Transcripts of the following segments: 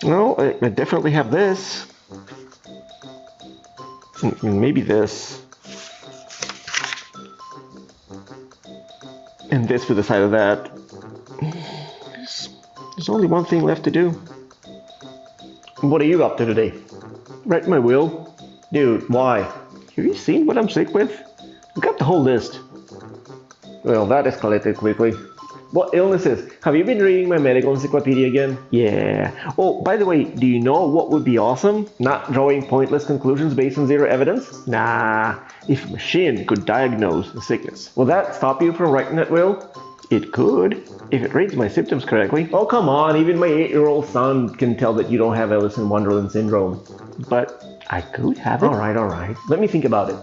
Well, I definitely have this. Maybe this. And this to the side of that. There's only one thing left to do. What are you up to today? Write my will? Dude, why? Have you seen what I'm sick with? I've got the whole list. Well, that escalated quickly. What illnesses? Have you been reading my medical encyclopedia again? Yeah. Oh, by the way, do you know what would be awesome? Not drawing pointless conclusions based on zero evidence? Nah. If a machine could diagnose a sickness, will that stop you from writing that will? It could, if it reads my symptoms correctly. Oh, come on, even my 8-year-old son can tell that you don't have Alice in Wonderland syndrome. But I could have it. All right. Let me think about it.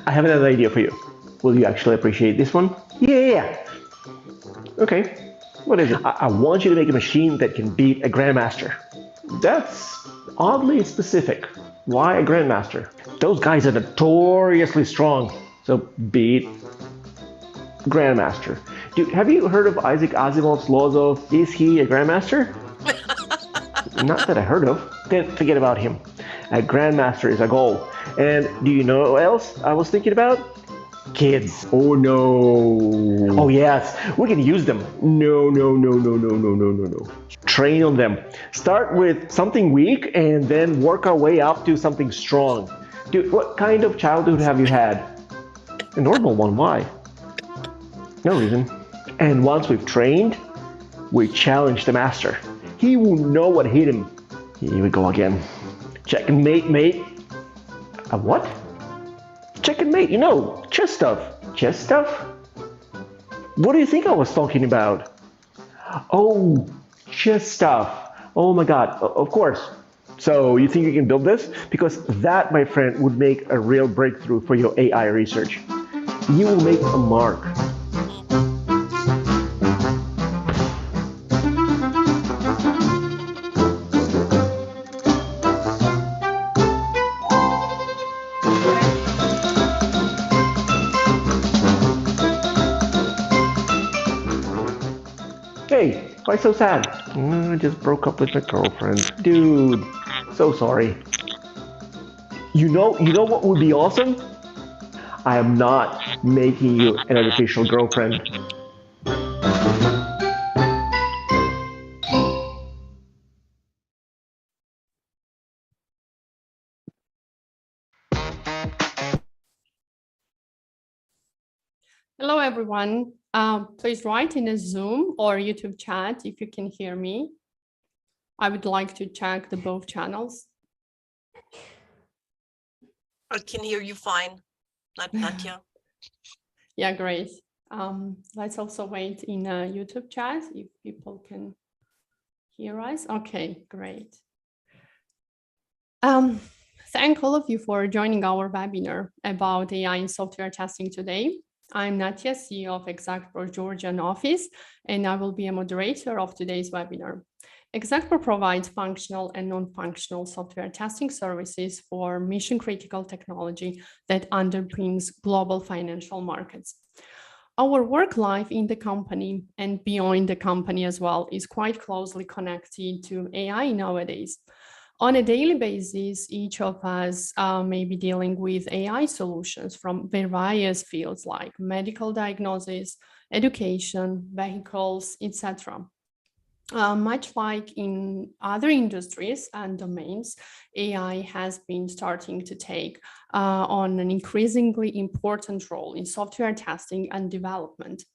I have another idea for you. Will you actually appreciate this one? Yeah. Okay. What is it? I want you to make a machine that can beat a grandmaster. That's oddly specific. Why a grandmaster? Those guys are notoriously strong. So beat grandmaster. Dude, have you heard of Isaac Asimov's laws of is he a grandmaster? Not that I heard of. Then forget about him. A grandmaster is a goal. And do you know what else I was thinking about? Kids. Oh no. Oh yes, we can use them. No. Train on them. Start with something weak and then work our way up to something strong. Dude, what kind of childhood have you had? A normal one, why? No reason. And once we've trained, we challenge the master. He will know what hit him. Here we go again. Checkmate, mate. A what? Checkmate, you know, chess stuff. Chess stuff? What do you think I was talking about? Oh, chess stuff. Oh my god, of course. So you think you can build this? Because that, my friend, would make a real breakthrough for your AI research. You will make a mark. Hey, why so sad? I just broke up with my girlfriend. Dude, so sorry. You know what would be awesome? I am not making you an artificial girlfriend. Hello, everyone. Please write in a Zoom or YouTube chat if you can hear me. I would like to check the both channels. I can hear you fine, Natya. Yeah, great. Let's also wait in a YouTube chat if people can hear us. Okay, great. Thank all of you for joining our webinar about AI in software testing today. I'm Natya, CEO of Exactpro Georgian office, and I will be a moderator of today's webinar. Exactpro provides functional and non-functional software testing services for mission-critical technology that underpins global financial markets. Our work life in the company and beyond the company as well is quite closely connected to AI nowadays. On a daily basis, each of us may be dealing with AI solutions from various fields like medical diagnosis, education, vehicles, etc. Much like in other industries and domains, AI has been starting to take on an increasingly important role in software testing and development.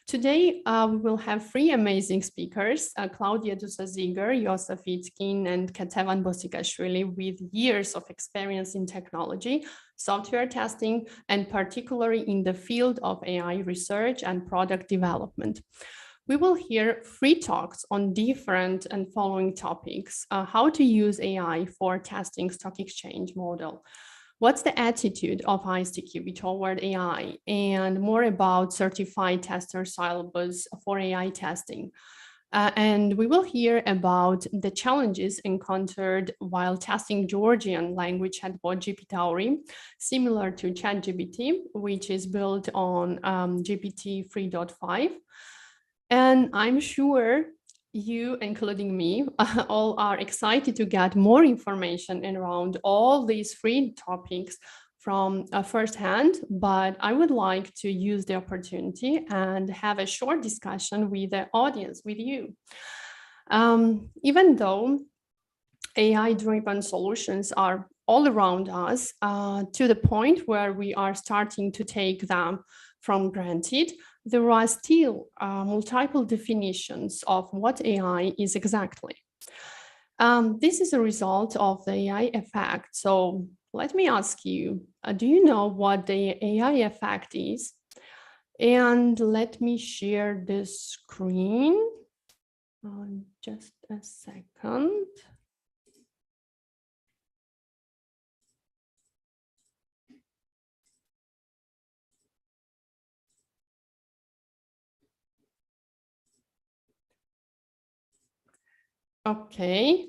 Today, we will have three amazing speakers, Claudia Dusa-Ziger, Josef Itzkin, and Ketevan Bosikashvili, with years of experience in technology, software testing, and particularly in the field of AI research and product development. We will hear free talks on different and following topics: how to use AI for testing stock exchange model, what's the attitude of ISTQB toward AI, and more about certified tester syllabus for AI testing. And we will hear about the challenges encountered while testing Georgian language chatbot GPT, similar to ChatGPT, which is built on GPT 3.5. And I'm sure you, including me, all are excited to get more information around all these free topics from firsthand, but I would like to use the opportunity and have a short discussion with the audience, with you. Even though AI-driven solutions are all around us, to the point where we are starting to take them from granted, there are still multiple definitions of what AI is exactly. This is a result of the AI effect. So let me ask you, do you know what the AI effect is? And let me share the screen. Just a second. Okay,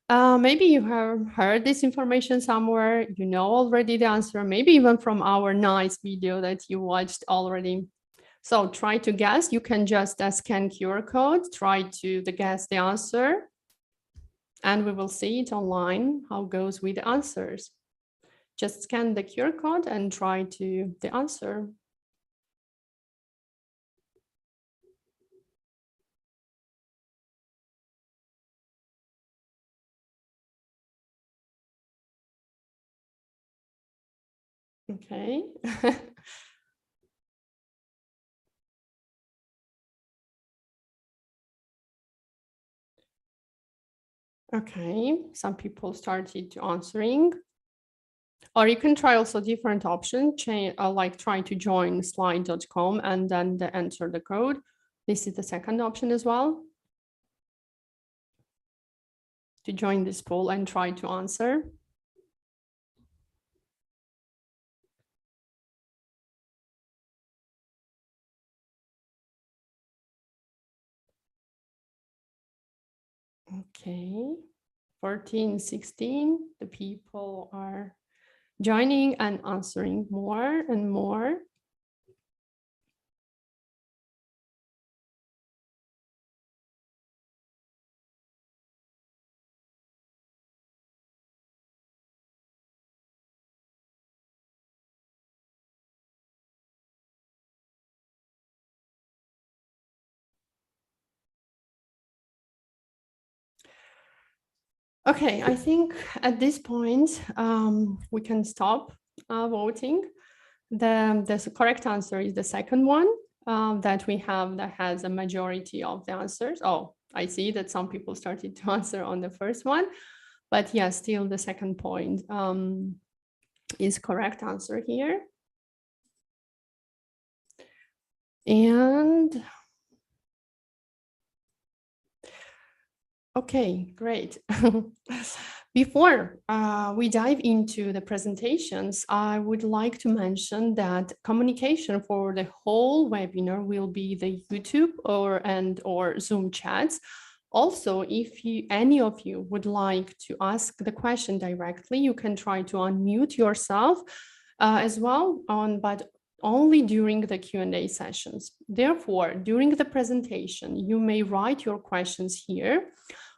maybe you have heard this information somewhere, you know already the answer, maybe even from our nice video that you watched already. So try to guess. You can just scan QR code, try to guess the answer, and we will see it online, how it goes with the answers. Just scan the QR code and try to the answer. Okay. Okay, some people started answering. Or you can try also different options, like try to join slide.com and then enter the code. This is the second option as well. To join this poll and try to answer. Okay, 14, 16, the people are joining and answering more and more. Okay, I think at this point, we can stop voting. The correct answer is the second one that we have that has a majority of the answers. Oh, I see that some people started to answer on the first one, but yeah, still the second point is correct answer here. And okay, great. Before we dive into the presentations, I would like to mention that communication for the whole webinar will be the YouTube or Zoom chats. Also, if any of you would like to ask the question directly, you can try to unmute yourself as well, but only during the Q&A sessions. Therefore, during the presentation, you may write your questions here,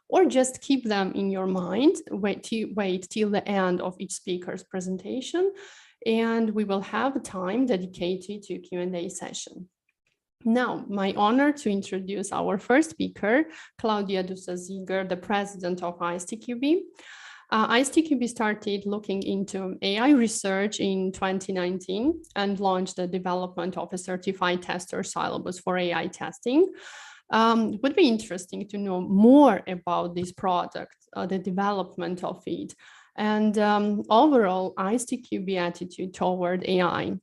or just keep them in your mind, wait till the end of each speaker's presentation, and we will have time dedicated to Q&A session. Now, my honor to introduce our first speaker, Claudia Dusa-Ziger, the president of ISTQB. ISTQB started looking into AI research in 2019 and launched the development of a certified tester syllabus for AI testing. Would be interesting to know more about this product, the development of it, and overall ISTQB attitude toward AI.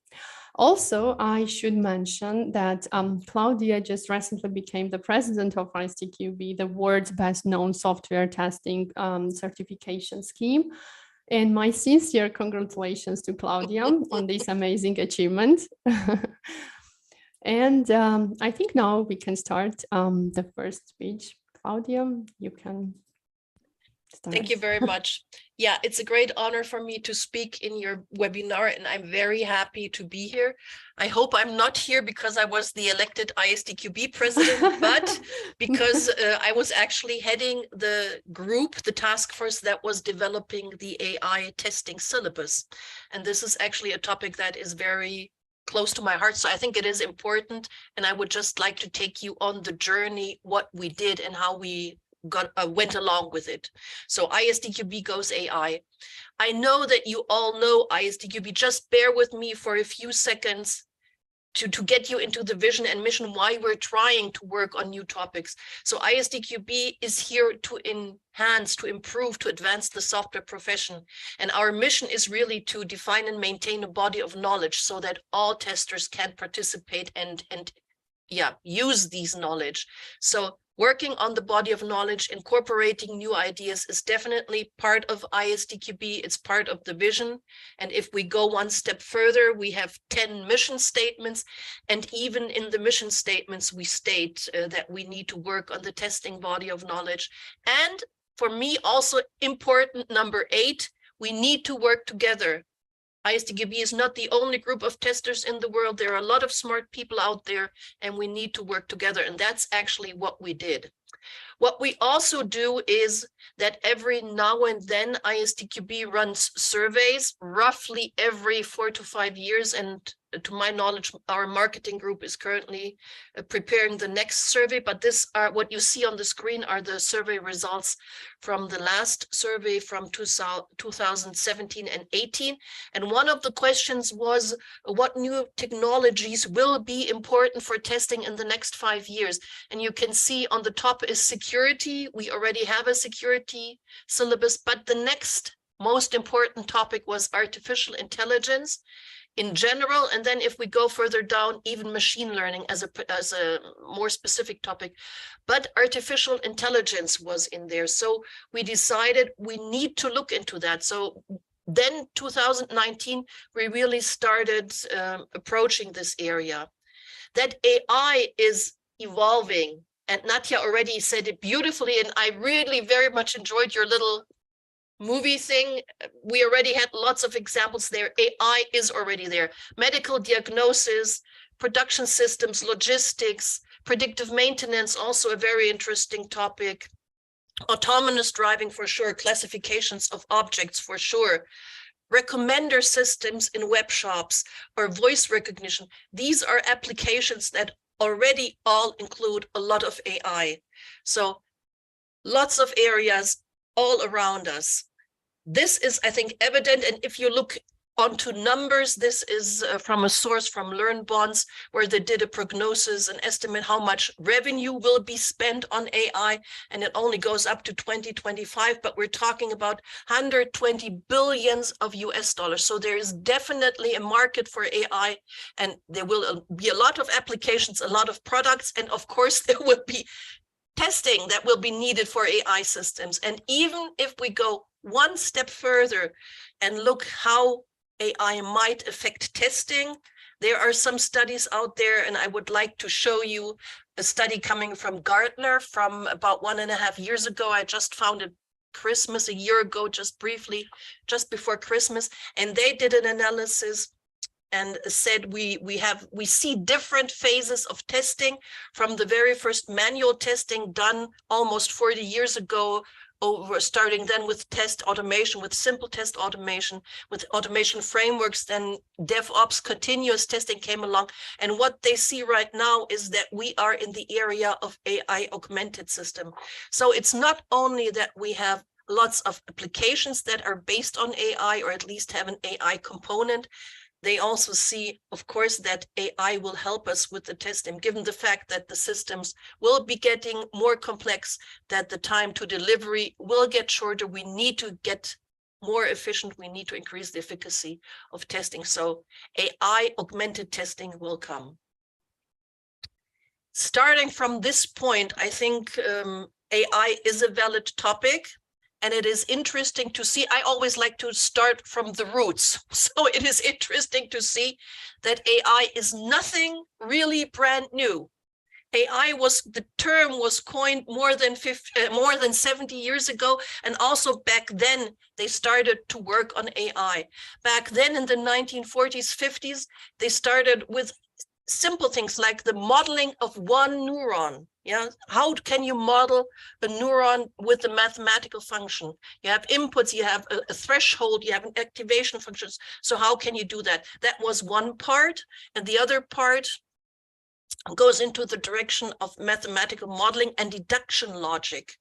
Also, I should mention that Claudia just recently became the president of ISTQB, the world's best known software testing certification scheme. And my sincere congratulations to Claudia on this amazing achievement. And I think now we can start the first speech. Claudia, you can start. Thank you very much. Yeah, it's a great honor for me to speak in your webinar, and I'm very happy to be here. I hope I'm not here because I was the elected ISTQB president, but because I was actually heading the group, the task force that was developing the AI testing syllabus. And this is actually a topic that is very close to my heart. So I think it is important, and I would just like to take you on the journey, what we did and how we went along with it. So ISTQB goes AI. I know that you all know ISTQB. Just bear with me for a few seconds to get you into the vision and mission why we're trying to work on new topics. So ISTQB is here to enhance, to improve, to advance the software profession. And our mission is really to define and maintain a body of knowledge so that all testers can participate and use these knowledge. So working on the body of knowledge, incorporating new ideas is definitely part of ISTQB. It's part of the vision. And if we go one step further, we have 10 mission statements. And even in the mission statements, we state that we need to work on the testing body of knowledge. And for me, also important, number 8, we need to work together. ISTQB is not the only group of testers in the world. There are a lot of smart people out there, and we need to work together. And that's actually what we did. What we also do is that every now and then ISTQB runs surveys, roughly every 4 to 5 years. And to my knowledge, our marketing group is currently preparing the next survey. But this are what you see on the screen are the survey results from the last survey from 2017 and 18. And one of the questions was, what new technologies will be important for testing in the next 5 years? And you can see on the top is security. We already have a security syllabus, but the next most important topic was artificial intelligence in general. And then if we go further down, even machine learning as a more specific topic, but artificial intelligence was in there. So we decided we need to look into that. So then 2019, we really started approaching this area. That AI is evolving, and Natia already said it beautifully, and I really very much enjoyed your little movie thing. We already had lots of examples there. AI is already there. Medical diagnosis, production systems, logistics, predictive maintenance, also a very interesting topic. Autonomous driving for sure, classifications of objects for sure. Recommender systems in web shops or voice recognition. These are applications that already all include a lot of AI. So lots of areas all around us. This is, I think, evident. And if you look onto numbers, this is from a source from LearnBonds, where they did a prognosis, an estimate how much revenue will be spent on AI, and it only goes up to 2025, but we're talking about 120 billions of US dollars. So there is definitely a market for AI, and there will be a lot of applications, a lot of products, and of course there will be testing that will be needed for AI systems. And even if we go one step further and look how AI might affect testing, there are some studies out there, and I would like to show you a study coming from Gartner from about 1.5 years ago. I just found it Christmas, a year ago, just briefly, just before Christmas, and they did an analysis and said we see different phases of testing, from the very first manual testing done almost 40 years ago, over starting then with test automation, with simple test automation, with automation frameworks, then DevOps, continuous testing came along. And what they see right now is that we are in the area of AI augmented system. So it's not only that we have lots of applications that are based on AI, or at least have an AI component. They also see, of course, that AI will help us with the testing, given the fact that the systems will be getting more complex, that the time to delivery will get shorter. We need to get more efficient, we need to increase the efficacy of testing. So AI augmented testing will come. Starting from this point, I think AI is a valid topic, and it is interesting to see. I always like to start from the roots. So it is interesting to see that AI is nothing really brand new. AI the term was coined more than 70 years ago, and also back then they started to work on AI. Back then in the 1940s, 50s, they started with simple things like the modeling of one neuron. Yeah, how can you model a neuron with a mathematical function? You have inputs, you have a threshold, you have an activation functions. So how can you do that? That was one part, and the other part goes into the direction of mathematical modeling and deduction logic.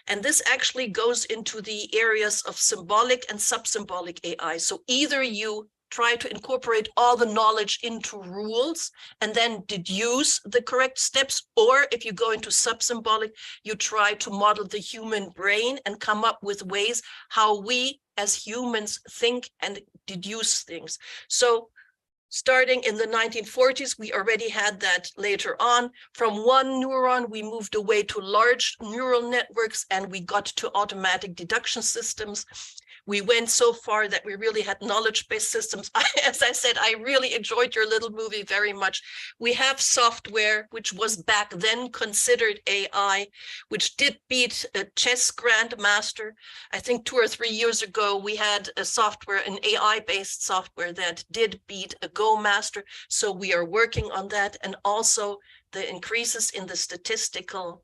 And this actually goes into the areas of symbolic and sub-symbolic AI. So either you try to incorporate all the knowledge into rules and then deduce the correct steps, or if you go into sub-symbolic, you try to model the human brain and come up with ways how we as humans think and deduce things. So starting in the 1940s, we already had that later on. From one neuron, we moved away to large neural networks, and we got to automatic deduction systems. We went so far that we really had knowledge-based systems. As I said, I really enjoyed your little movie very much. We have software, which was back then considered AI, which did beat a chess grandmaster. I think 2 or 3 years ago, we had a software, an AI-based software that did beat a Go master. So we are working on that. And also the increases in the statistical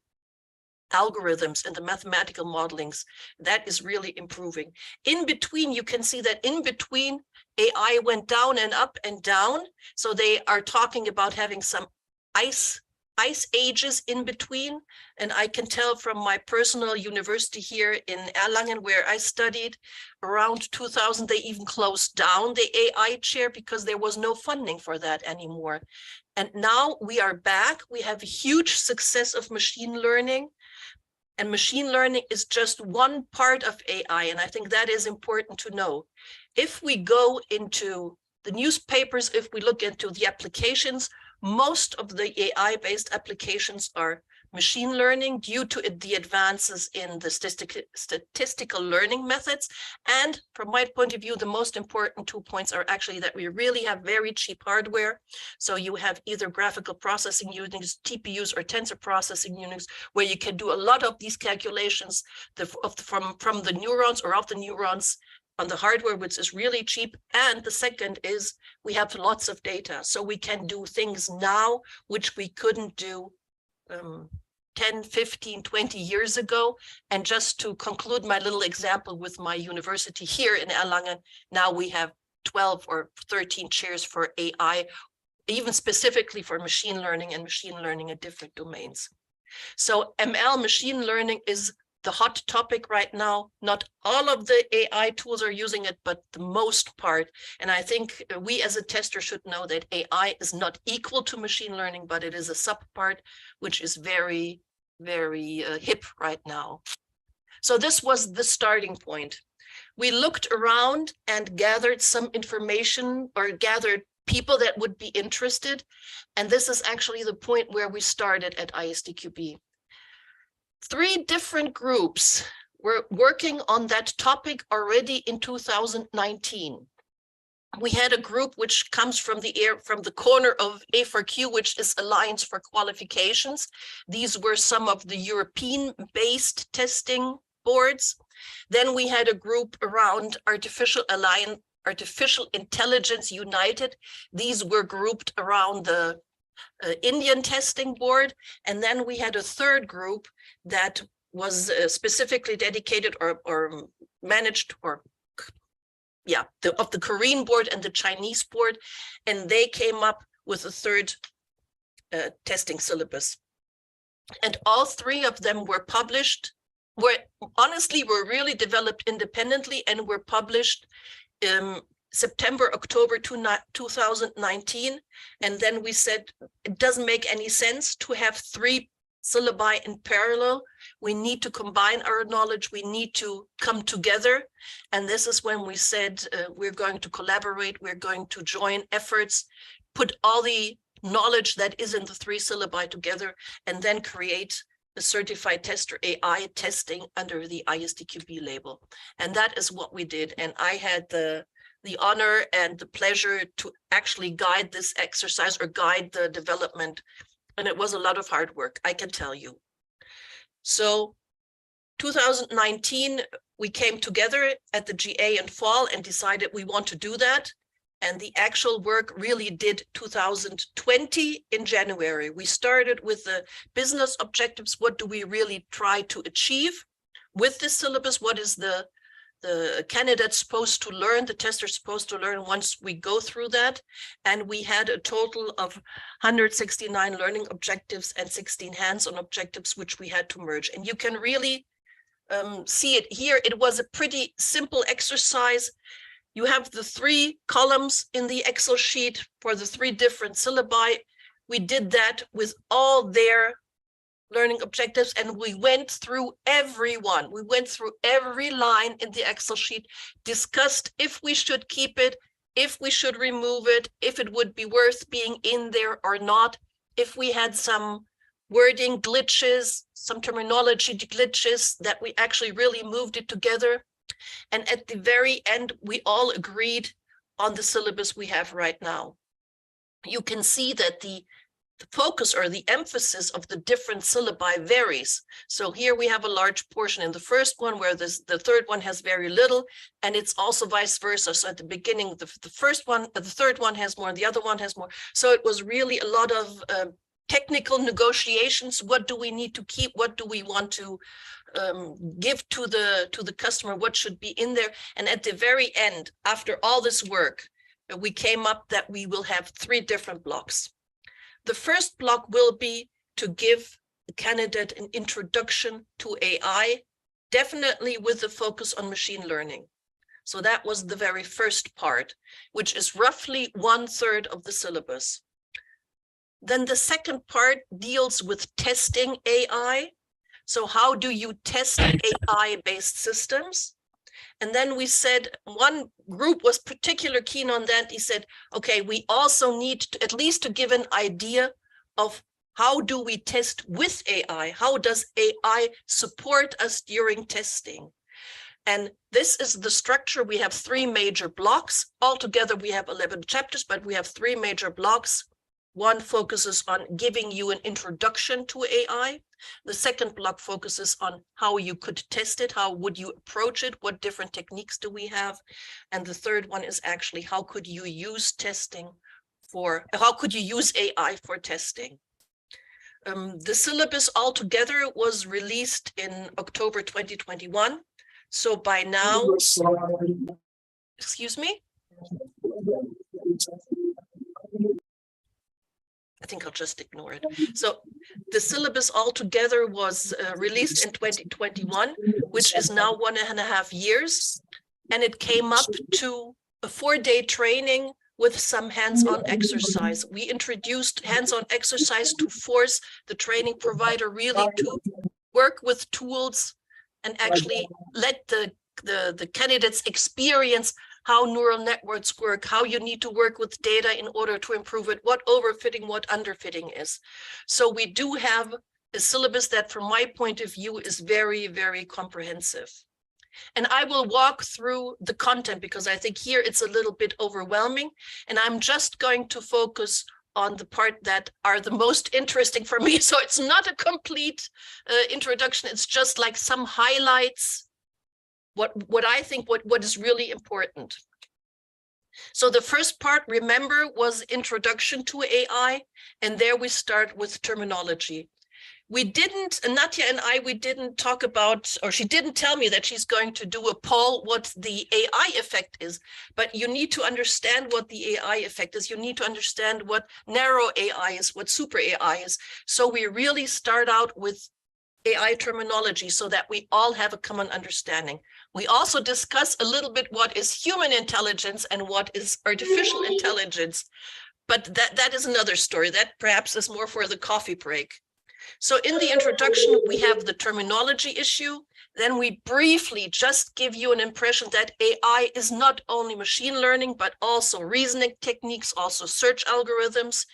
algorithms and the mathematical modelings, that is really improving. In between, you can see that in between, AI went down and up and down. So they are talking about having some ice ages in between. And I can tell from my personal university here in Erlangen, where I studied, around 2000, they even closed down the AI chair because there was no funding for that anymore. And now we are back. We have a huge success of machine learning. And machine learning is just one part of AI. And I think that is important to know. If we go into the newspapers, if we look into the applications, most of the AI-based applications are machine learning due to the advances in the statistical learning methods. And from my point of view, the most important 2 points are actually that we really have very cheap hardware. So you have either graphical processing units, TPUs, or tensor processing units, where you can do a lot of these calculations from the neurons or of the neurons on the hardware, which is really cheap. And the second is we have lots of data. So we can do things now, which we couldn't do 10, 15, 20 years ago. And just to conclude my little example with my university here in Erlangen, now we have 12 or 13 chairs for AI, even specifically for machine learning and machine learning in different domains. So ML, machine learning, is the hot topic right now. Not all of the AI tools are using it, but the most part. And I think we as a tester should know that AI is not equal to machine learning, but it is a subpart, which is very, very hip right now. So this was the starting point. We looked around and gathered some information, or gathered people that would be interested. And this is actually the point where we started at ISDQB. 3 different groups were working on that topic already in 2019. We had a group which comes from the corner of A4Q, which is Alliance for Qualifications. These were some of the European-based testing boards. Then we had a group around Artificial Intelligence United. These were grouped around the Indian testing board. And then we had a third group that was specifically dedicated or managed, or of the Korean board and the Chinese board, and they came up with a third testing syllabus. And all 3 of them were published, were really developed independently and were published September, October 2019. And then we said, it doesn't make any sense to have 3 syllabi in parallel. We need to combine our knowledge. We need to come together. And this is when we said we're going to collaborate. We're going to join efforts, put all the knowledge that is in the 3 syllabi together, and then create a certified tester AI testing under the ISTQB label. And that is what we did. And I had the honor and the pleasure to actually guide this exercise or guide the development. And it was a lot of hard work, I can tell you. So 2019, we came together at the GA in fall and decided we want to do that. And the actual work really did 2020 in January. We started with the business objectives. What do we really try to achieve with this syllabus? What is the candidate supposed to learn, the tester supposed to learn once we go through that? And we had a total of 169 learning objectives and 16 hands-on objectives, which we had to merge. And you can really see it here. It was a pretty simple exercise. You have the 3 columns in the Excel sheet for the 3 different syllabi. We did that with all their learning objectives, and we went through every one. We went through every line in the Excel sheet, discussed if we should keep it, if we should remove it, if it would be worth being in there or not, if we had some wording glitches, some terminology glitches, that we actually really moved it together. And at the very end, we all agreed on the syllabus we have right now. You can see that the focus or the emphasis of the different syllabi varies. So here we have a large portion in the first one, where the third one has very little, and it's also vice versa. So at the beginning, the third one has more, and the other one has more. So it was really a lot of technical negotiations. What do we need to keep? What do we want to give to the customer? What should be in there? And at the very end, after all this work, we came up that we will have 3 different blocks. The first block will be to give the candidate an introduction to AI, definitely with the focus on machine learning. So that was the very first part, which is roughly 1/3 of the syllabus. Then the second part deals with testing AI. So how do you test AI-based systems? And then we said, one group was particularly keen on that. He said, okay, we also need to, at least to give an idea of how do we test with AI? How does AI support us during testing? And this is the structure. We have 3 major blocks. Altogether, we have 11 chapters, but we have 3 major blocks. One focuses on giving you an introduction to AI. The second block focuses on how you could test it. How would you approach it? What different techniques do we have? And the third one is actually how could you use AI for testing? The syllabus altogether was released in October 2021. So by now, excuse me? I think I'll just ignore it. So the syllabus altogether was released in 2021, which is now 1.5 years. And it came up to a 4-day training with some hands-on exercise. We introduced hands-on exercise to force the training provider really to work with tools and actually let the candidates experience how neural networks work, how you need to work with data in order to improve it, what overfitting, what underfitting is. So we do have a syllabus that, from my point of view, is very, very comprehensive. And I will walk through the content because I think here it's a little bit overwhelming. And I'm just going to focus on the part that are the most interesting for me. So it's not a complete introduction. It's just like some highlights. What I think what is really important. So the first part, remember, was introduction to AI, and there we start with terminology. We didn't, Nadia and I, we didn't talk about, or she didn't tell me that she's going to do a poll what the AI effect is, but you need to understand what the AI effect is. You need to understand what narrow AI is, what super AI is. So we really start out with AI terminology so that we all have a common understanding. We also discuss a little bit what is human intelligence and what is artificial intelligence, but that is another story. That perhaps is more for the coffee break. So in the introduction, we have the terminology issue. Then we briefly just give you an impression that AI is not only machine learning, but also reasoning techniques, also search algorithms.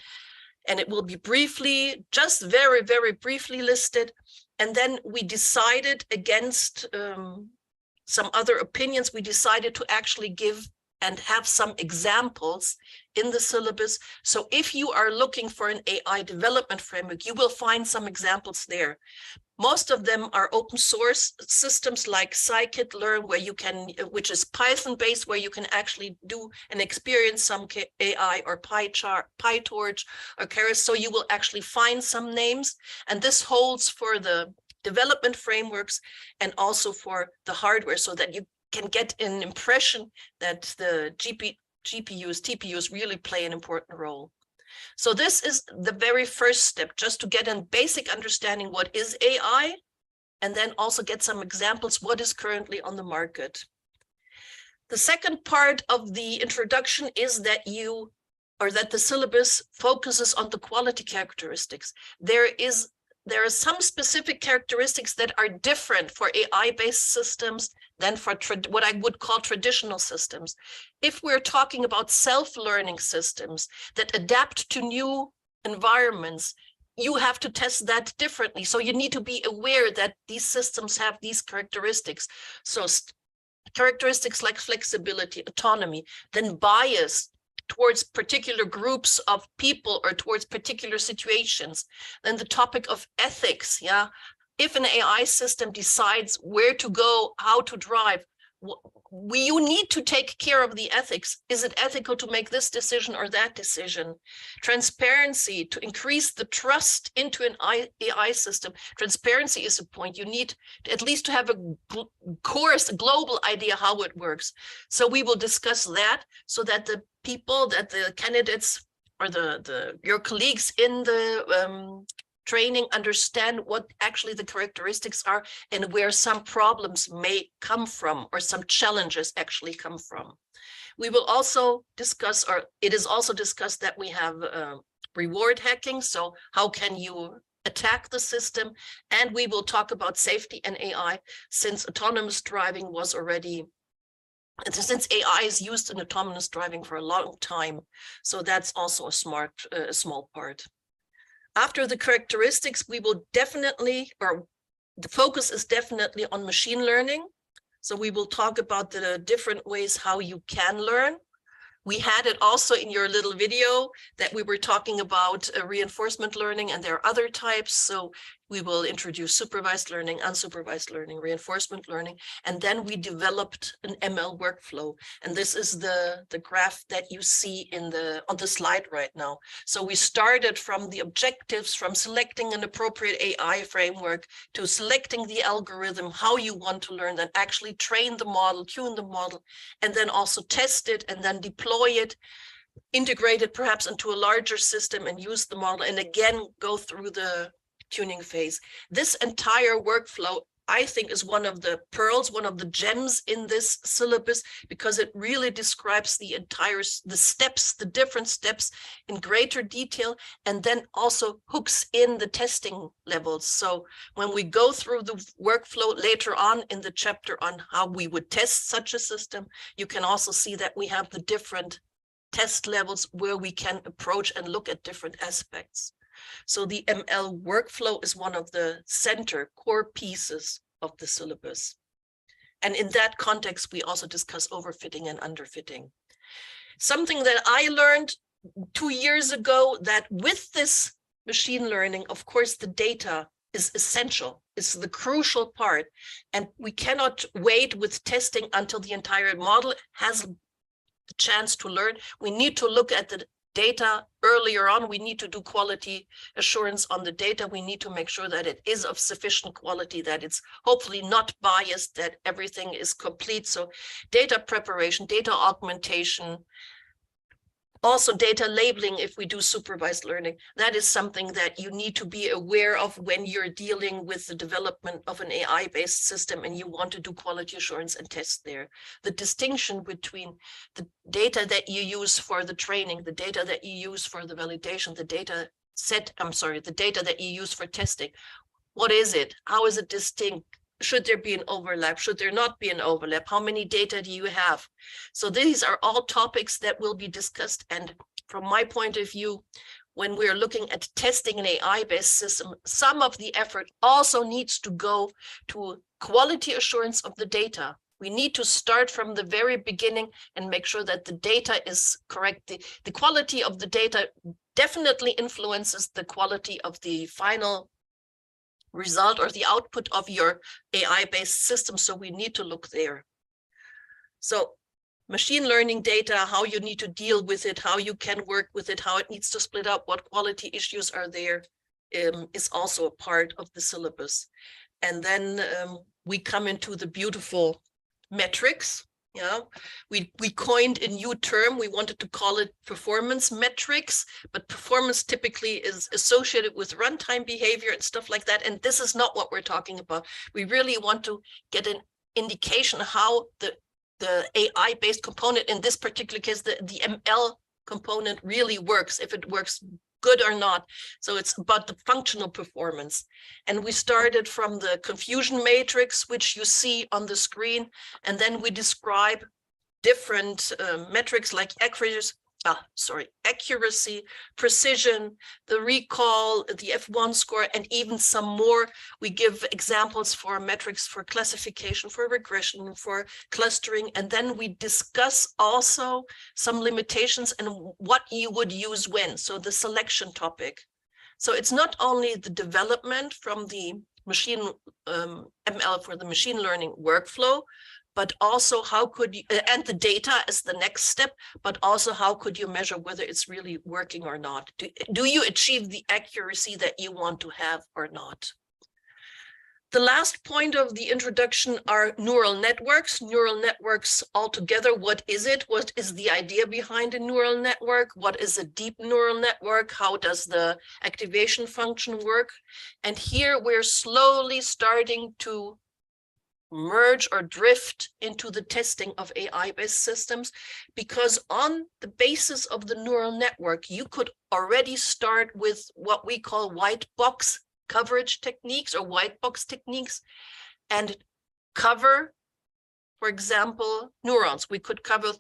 And it will be briefly, just very, very briefly listed. And then we decided against some other opinions, we decided to actually give and have some examples in the syllabus. So if you are looking for an AI development framework, you will find some examples there. Most of them are open source systems like scikit-learn, where you can, which is Python based, where you can actually do and experience some AI, or PyTorch or Keras. So you will actually find some names. And this holds for the development frameworks and also for the hardware, so that you can get an impression that the GPUs, TPUs really play an important role. So this is the very first step, just to get a basic understanding what is AI, and then also get some examples what is currently on the market. The second part of the introduction is that the syllabus focuses on the quality characteristics. There are some specific characteristics that are different for AI-based systems than for what I would call traditional systems. If we're talking about self-learning systems that adapt to new environments, you have to test that differently. So you need to be aware that these systems have these characteristics. So characteristics like flexibility, autonomy, then bias towards particular groups of people or towards particular situations. Then the topic of ethics, yeah. If an AI system decides where to go, how to drive, you need to take care of the ethics. Is it ethical to make this decision or that decision? Transparency, to increase the trust into an AI system. Transparency is a point. You need at least to have a global idea how it works. So we will discuss that, so that the people, that the candidates or your colleagues in the training understand what actually the characteristics are and where some problems may come from, or some challenges actually come from. We will also discuss, or it is also discussed, that we have reward hacking. So how can you attack the system? And we will talk about safety and AI, since autonomous driving was already, since AI is used in autonomous driving for a long time. So that's also a small part. After the characteristics, we will definitely, or the focus is definitely on machine learning. So we will talk about the different ways how you can learn. We had it also in your little video that we were talking about reinforcement learning, and there are other types. So we will introduce supervised learning, unsupervised learning, reinforcement learning, and then we developed an ML workflow. And this is the graph that you see on the slide right now. So we started from the objectives, from selecting an appropriate AI framework to selecting the algorithm, how you want to learn, then actually train the model, tune the model, and then also test it, and then deploy it, integrate it perhaps into a larger system and use the model, and again go through the tuning phase. This entire workflow, I think, is one of the pearls, one of the gems in this syllabus, because it really describes the steps, the different steps in greater detail, and then also hooks in the testing levels. So when we go through the workflow later on in the chapter on how we would test such a system, you can also see that we have the different test levels where we can approach and look at different aspects. So the ML workflow is one of the center core pieces of the syllabus. And in that context, we also discuss overfitting and underfitting. Something that I learned 2 years ago, that with this machine learning, of course, the data is essential. It's the crucial part. And we cannot wait with testing until the entire model has the chance to learn. We need to look at the data earlier on. We need to do quality assurance on the data. We need to make sure that it is of sufficient quality, that it's hopefully not biased, that everything is complete. So data preparation, data augmentation, also data labeling if we do supervised learning. That is something that you need to be aware of when you're dealing with the development of an AI-based system and you want to do quality assurance and test there. The distinction between the data that you use for the training, the data that you use for the validation, the data the data that you use for testing. What is it? How is it distinct? Should there be an overlap? Should there not be an overlap? How many data do you have? So these are all topics that will be discussed. And from my point of view, when we're looking at testing an AI-based system, some of the effort also needs to go to quality assurance of the data. We need to start from the very beginning and make sure that the data is correct. The quality of the data definitely influences the quality of the final result or the output of your AI-based system. So we need to look there. So machine learning data, how you need to deal with it, how you can work with it, how it needs to split up, what quality issues are there, is also a part of the syllabus. And then we come into the beautiful metrics. Yeah, we coined a new term. We wanted to call it performance metrics, but performance typically is associated with runtime behavior and stuff like that. And this is not what we're talking about. We really want to get an indication how the AI-based component, in this particular case, the ML component really works, if it works good or not. So it's about the functional performance. And we started from the confusion matrix, which you see on the screen. And then we describe different metrics like accuracy, precision, the recall, the F1 score, and even some more. We give examples for metrics for classification, for regression, for clustering, and then we discuss also some limitations and what you would use when, so the selection topic. So it's not only the development from the machine ML for the machine learning workflow, but also how could you, and the data as the next step, but also how could you measure whether it's really working or not? Do you achieve the accuracy that you want to have or not? The last point of the introduction are neural networks. Neural networks altogether, what is it? What is the idea behind a neural network? What is a deep neural network? How does the activation function work? And here we're slowly starting to merge or drift into the testing of AI-based systems, because on the basis of the neural network, you could already start with what we call white box coverage techniques or white box techniques and cover, for example, neurons. We could cover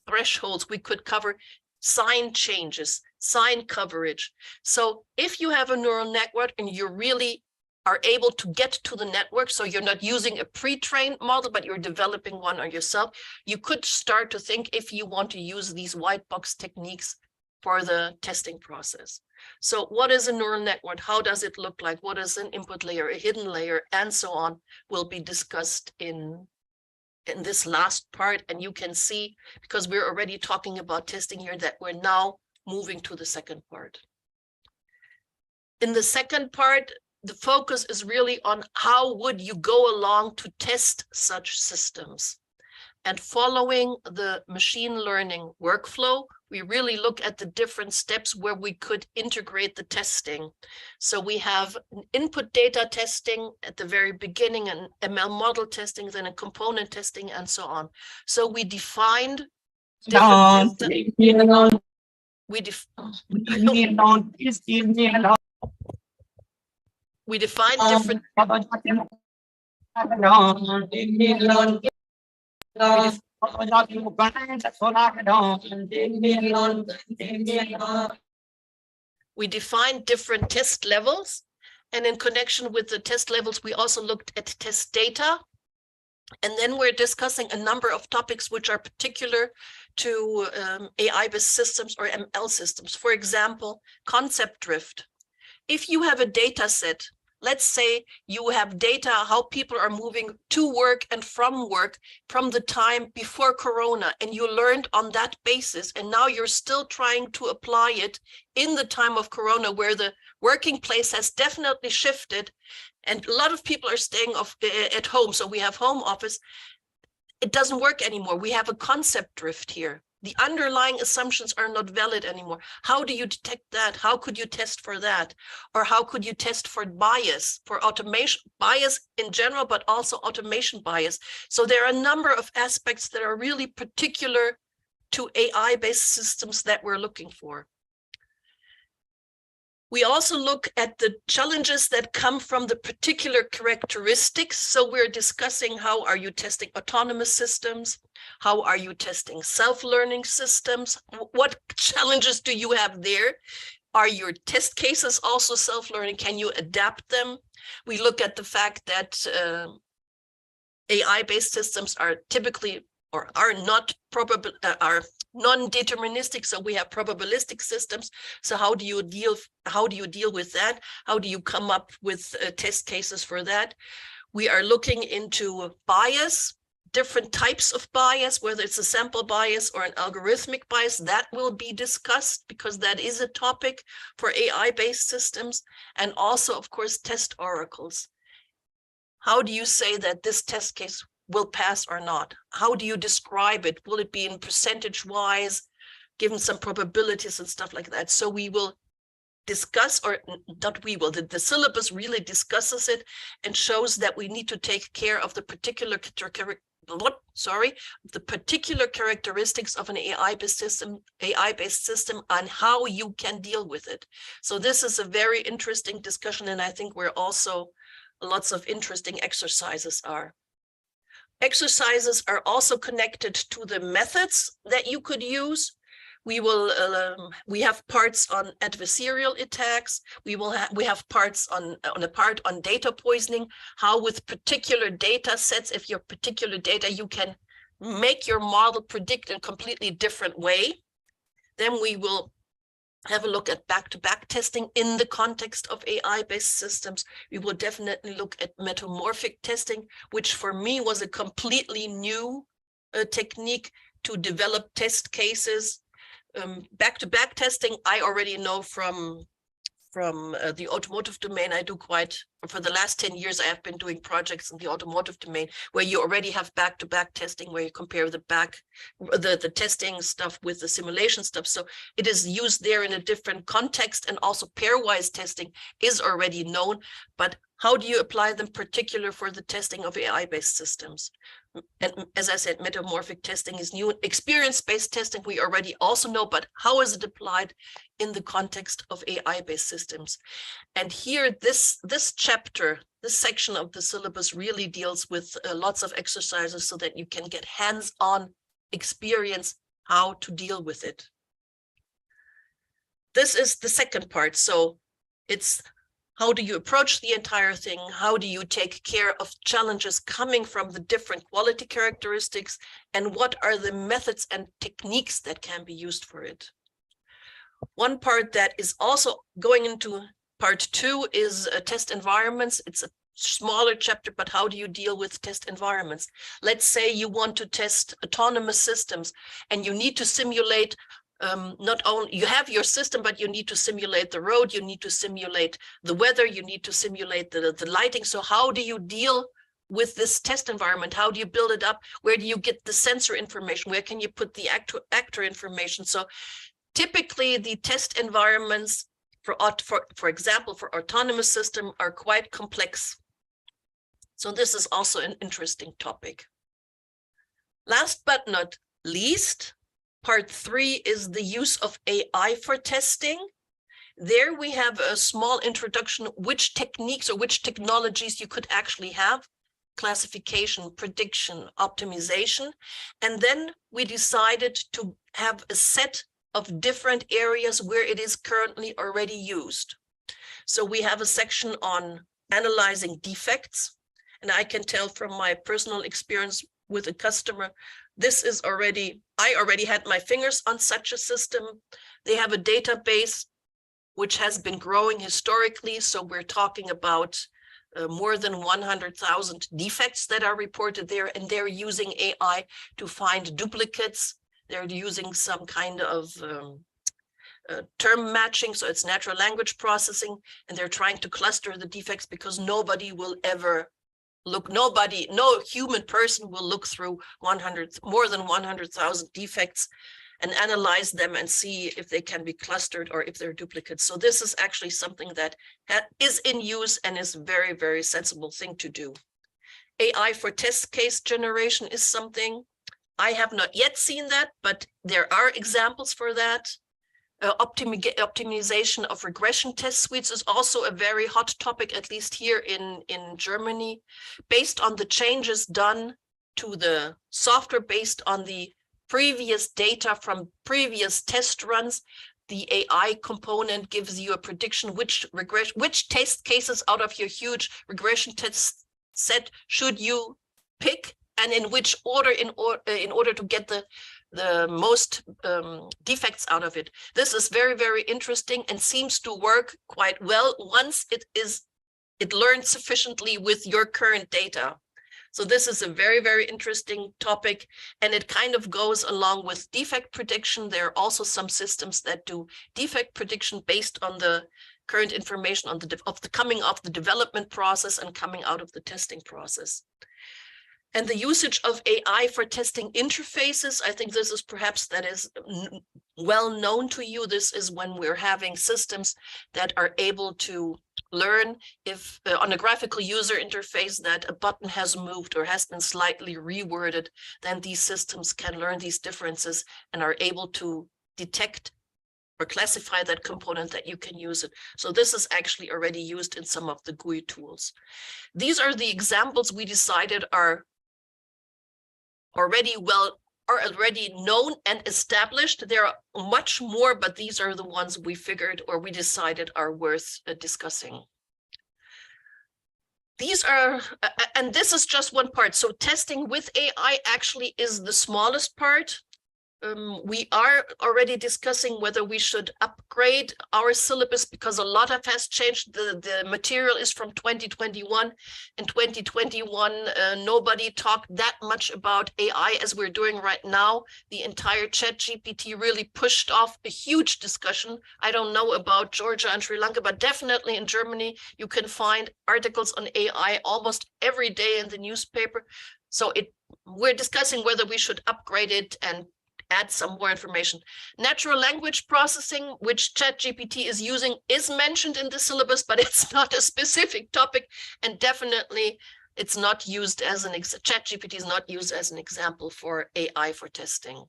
thresholds, we could cover sign changes, sign coverage. So if you have a neural network and you really are able to get to the network, so you're not using a pre-trained model, but you're developing one on yourself, you could start to think if you want to use these white box techniques for the testing process. So what is a neural network? How does it look like? What is an input layer, a hidden layer, and so on will be discussed in this last part. And you can see, because we're already talking about testing here, that we're now moving to the second part. In the second part, the focus is really on how would you go along to test such systems. And following the machine learning workflow, we really look at the different steps where we could integrate the testing. So we have an input data testing at the very beginning, an ML model testing, then a component testing, and so on. So we defined different we define different we define different test levels, and in connection with the test levels, we also looked at test data. And then we're discussing a number of topics which are particular to AI-based systems or ML systems. For example, concept drift. If you have a data set, let's say you have data how people are moving to work and from work from the time before Corona, and you learned on that basis, and now you're still trying to apply it in the time of Corona, where the working place has definitely shifted, and a lot of people are staying at home, so we have home office. It doesn't work anymore. We have a concept drift here. The underlying assumptions are not valid anymore. How do you detect that? How could you test for that? Or how could you test for bias, for automation, bias in general, but also automation bias? So there are a number of aspects that are really particular to AI-based systems that we're looking for. We also look at the challenges that come from the particular characteristics. So we're discussing how are you testing autonomous systems? How are you testing self-learning systems? What challenges do you have there? Are your test cases also self-learning? Can you adapt them? We look at the fact that AI-based systems are typically or are not probable, are non-deterministic, so we have probabilistic systems. So how do you deal with that? How do you come up with test cases for that? We are looking into bias, different types of bias, whether it's a sample bias or an algorithmic bias. That will be discussed because that is a topic for AI-based systems. And also, of course, test oracles. How do you say that this test case will pass or not? How do you describe it? Will it be in percentage-wise, given some probabilities and stuff like that? So we will discuss, or not we will, the syllabus really discusses it and shows that we need to take care of the particular characteristics of an AI-based system and how you can deal with it. So this is a very interesting discussion, and I think we're also lots of interesting exercises are. Exercises are also connected to the methods that you could use. We have parts on adversarial attacks. We have parts on data poisoning, how with particular data sets, if your particular data, you can make your model predict in a completely different way. Then we will have a look at back-to-back testing in the context of AI-based systems. We will definitely look at metamorphic testing, which for me was a completely new technique to develop test cases. Back-to-back testing, I already know from the automotive domain. I do for the last 10 years, I have been doing projects in the automotive domain where you already have back-to-back testing, where you compare the testing stuff with the simulation stuff. So it is used there in a different context, and also pairwise testing is already known. But how do you apply them particular for the testing of AI-based systems? And as I said, metamorphic testing is new. Experience-based testing we already also know, but how is it applied in the context of AI-based systems? And here, this chapter, this section of the syllabus really deals with lots of exercises so that you can get hands-on experience how to deal with it. This is the second part. So it's how do you approach the entire thing? How do you take care of challenges coming from the different quality characteristics? And what are the methods and techniques that can be used for it? One part that is also going into part 2 is test environments. It's a smaller chapter, but how do you deal with test environments? Let's say you want to test autonomous systems and you need to simulate not only you have your system, but you need to simulate the road, you need to simulate the weather, you need to simulate the lighting. So how do you deal with this test environment? How do you build it up? Where do you get the sensor information? Where can you put the actor information? So typically the test environments for example, for autonomous system are quite complex. So this is also an interesting topic. Last but not least, part 3 is the use of AI for testing. There we have a small introduction, which techniques or which technologies you could actually have, classification, prediction, optimization. And then we decided to have a set of different areas where it is currently already used. So we have a section on analyzing defects. And I can tell from my personal experience with a customer, I already had my fingers on such a system. They have a database which has been growing historically. So we're talking about more than 100,000 defects that are reported there, and they're using AI to find duplicates. They're using some kind of term matching, so it's natural language processing, and they're trying to cluster the defects because nobody will ever no human person will look through more than 100,000 defects and analyze them and see if they can be clustered or if they're duplicates. So this is actually something that is in use and is a very, very sensible thing to do. AI for test case generation is something I have not yet seen that, but there are examples for that. optimization of regression test suites is also a very hot topic, at least here in Germany, based on the changes done to the software based on the previous data from previous test runs. The AI component gives you a prediction which test cases out of your huge regression test set should you pick, and in which order in order to get the most defects out of it. This is very, very interesting and seems to work quite well once it learns sufficiently with your current data. So this is a very, very interesting topic, and it kind of goes along with defect prediction. There are also some systems that do defect prediction based on the current information on the coming of the development process and coming out of the testing process. And the usage of AI for testing interfaces, I think this is perhaps that is well known to you. This is when we're having systems that are able to learn if on a graphical user interface that a button has moved or has been slightly reworded, then these systems can learn these differences and are able to detect or classify that component that you can use it. So this is actually already used in some of the GUI tools. These are the examples we decided are already known and established. There are much more, but these are the ones we figured or we decided are worth discussing. These are, and this is just one part. So testing with AI actually is the smallest part. We are already discussing whether we should upgrade our syllabus because a lot of has changed. The material is from 2021. In 2021, nobody talked that much about AI as we're doing right now. The entire ChatGPT really pushed off a huge discussion. I don't know about Georgia and Sri Lanka, but definitely in Germany, you can find articles on AI almost every day in the newspaper. So we're discussing whether we should upgrade it and add some more information. Natural language processing, which ChatGPT is using, is mentioned in the syllabus, but it's not a specific topic, and definitely it's not used as ChatGPT is not used as an example for AI for testing.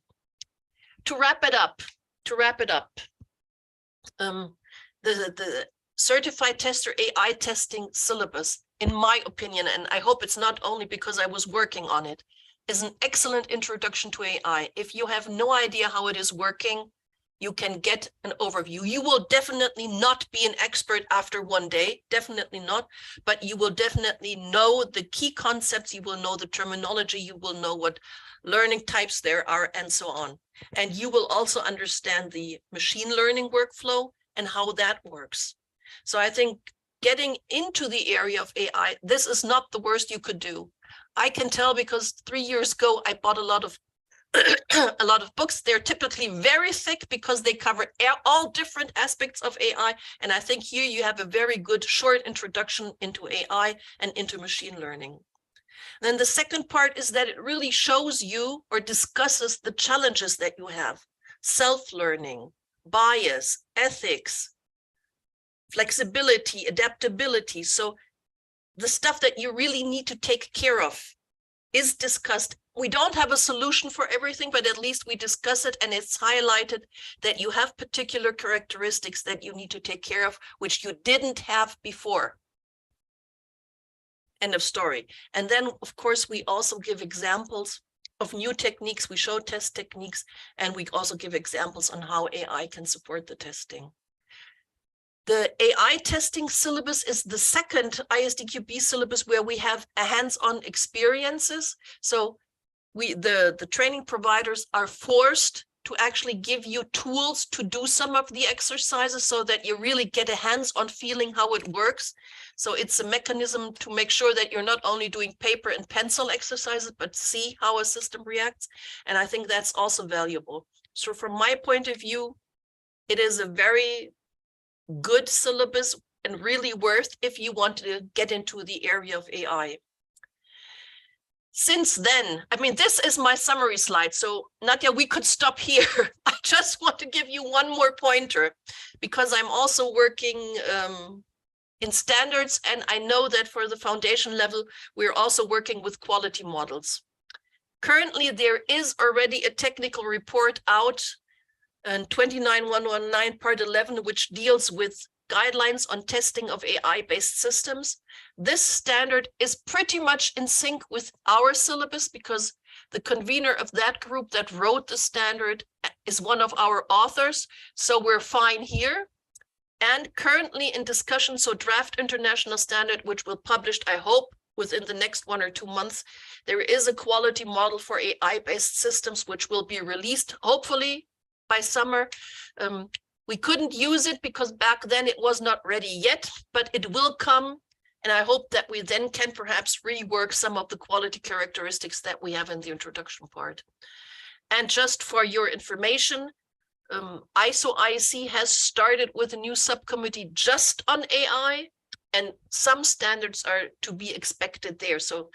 To wrap it up, the certified tester AI testing syllabus, in my opinion, and I hope it's not only because I was working on it, is an excellent introduction to AI. If you have no idea how it is working, you can get an overview. You will definitely not be an expert after one day, definitely not, but you will definitely know the key concepts, you will know the terminology, you will know what learning types there are, and so on. And you will also understand the machine learning workflow and how that works. So I think getting into the area of AI, this is not the worst you could do. I can tell because 3 years ago, I bought a lot of books. They're typically very thick because they cover all different aspects of AI. And I think here you have a very good short introduction into AI and into machine learning. Then the second part is that it really shows you or discusses the challenges that you have: self-learning, bias, ethics, flexibility, adaptability. So the stuff that you really need to take care of is discussed. We don't have a solution for everything, but at least we discuss it, and it's highlighted that you have particular characteristics that you need to take care of, which you didn't have before. End of story. And then, of course, we also give examples of new techniques. We show test techniques, and we also give examples on how AI can support the testing. The AI testing syllabus is the second ISDQB syllabus where we have a hands-on experiences. So the training providers are forced to actually give you tools to do some of the exercises so that you really get a hands-on feeling how it works. So it's a mechanism to make sure that you're not only doing paper and pencil exercises, but see how a system reacts. And I think that's also valuable. So from my point of view, it is a very good syllabus and really worth if you want to get into the area of AI. Since then, I mean, this is my summary slide. So Nadia, we could stop here. I just want to give you one more pointer because I'm also working in standards, and I know that for the foundation level, we're also working with quality models. Currently, there is already a technical report out and 29119 part 11, which deals with guidelines on testing of AI-based systems. This standard is pretty much in sync with our syllabus because the convener of that group that wrote the standard is one of our authors, so we're fine here. And currently in discussion, so draft international standard, which will published, I hope, within the next 1 or 2 months, there is a quality model for AI-based systems, which will be released, hopefully, by summer. We couldn't use it because back then it was not ready yet, but it will come. And I hope that we then can perhaps rework some of the quality characteristics that we have in the introduction part. And just for your information, ISO-IEC has started with a new subcommittee just on AI, and some standards are to be expected there. So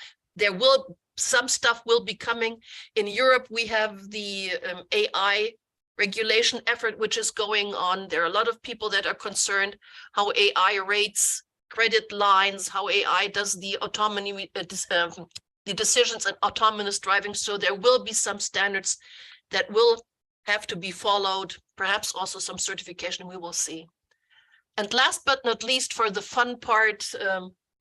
some stuff will be coming. In Europe, we have the AI regulation effort, which is going on. There are a lot of people that are concerned how AI rates credit lines, how AI does the autonomy, the decisions and autonomous driving. So there will be some standards that will have to be followed, perhaps also some certification, we will see. And last but not least, for the fun part,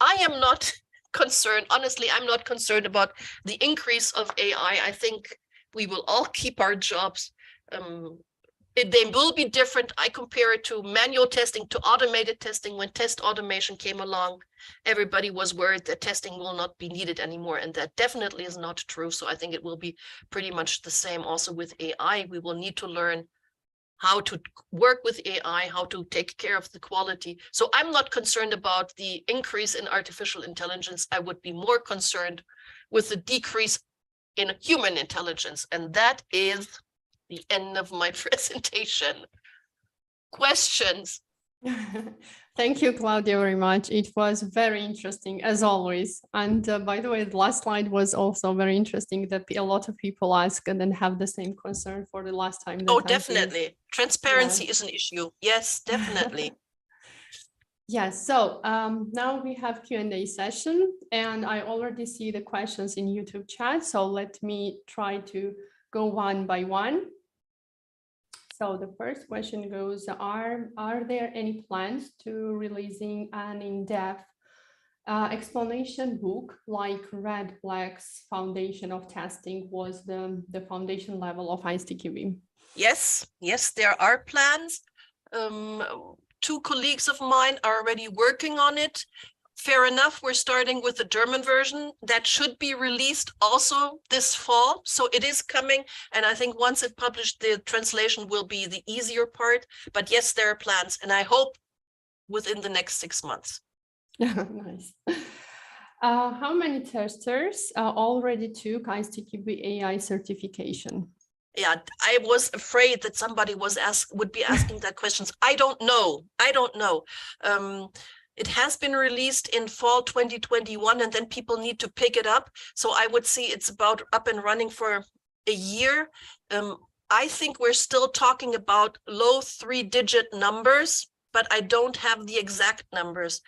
I am not concerned, honestly, I'm not concerned about the increase of AI. I think we will all keep our jobs. They will be different. I compare it to manual testing, to automated testing. When test automation came along, everybody was worried that testing will not be needed anymore. And that definitely is not true. So I think it will be pretty much the same also with AI. We will need to learn how to work with AI, how to take care of the quality. So I'm not concerned about the increase in artificial intelligence. I would be more concerned with the decrease in human intelligence. And that is the end of my presentation. Questions? Thank you, Claudia, very much. It was very interesting, as always. And by the way, the last slide was also very interesting that a lot of people ask and then have the same concern for the last time. Oh, definitely. Transparency is an issue. Yes, definitely. Yes, so now we have Q&A session, and I already see the questions in YouTube chat. So let me try to go one by one. So the first question goes, are there any plans to releasing an in-depth explanation book like Red Black's Foundation of Testing was the foundation level of ISTQB? Yes, there are plans. 2 colleagues of mine are already working on it. Fair enough, we're starting with the German version that should be released also this fall. So it is coming. And I think once it's published, the translation will be the easier part. But yes, there are plans. And I hope within the next 6 months. Nice. How many testers already took ISTQB AI certification? Yeah, I was afraid that somebody would be asking that questions. I don't know. It has been released in fall 2021, and then people need to pick it up. So I would see it's about up and running for a year. I think we're still talking about low 3-digit numbers, but I don't have the exact numbers.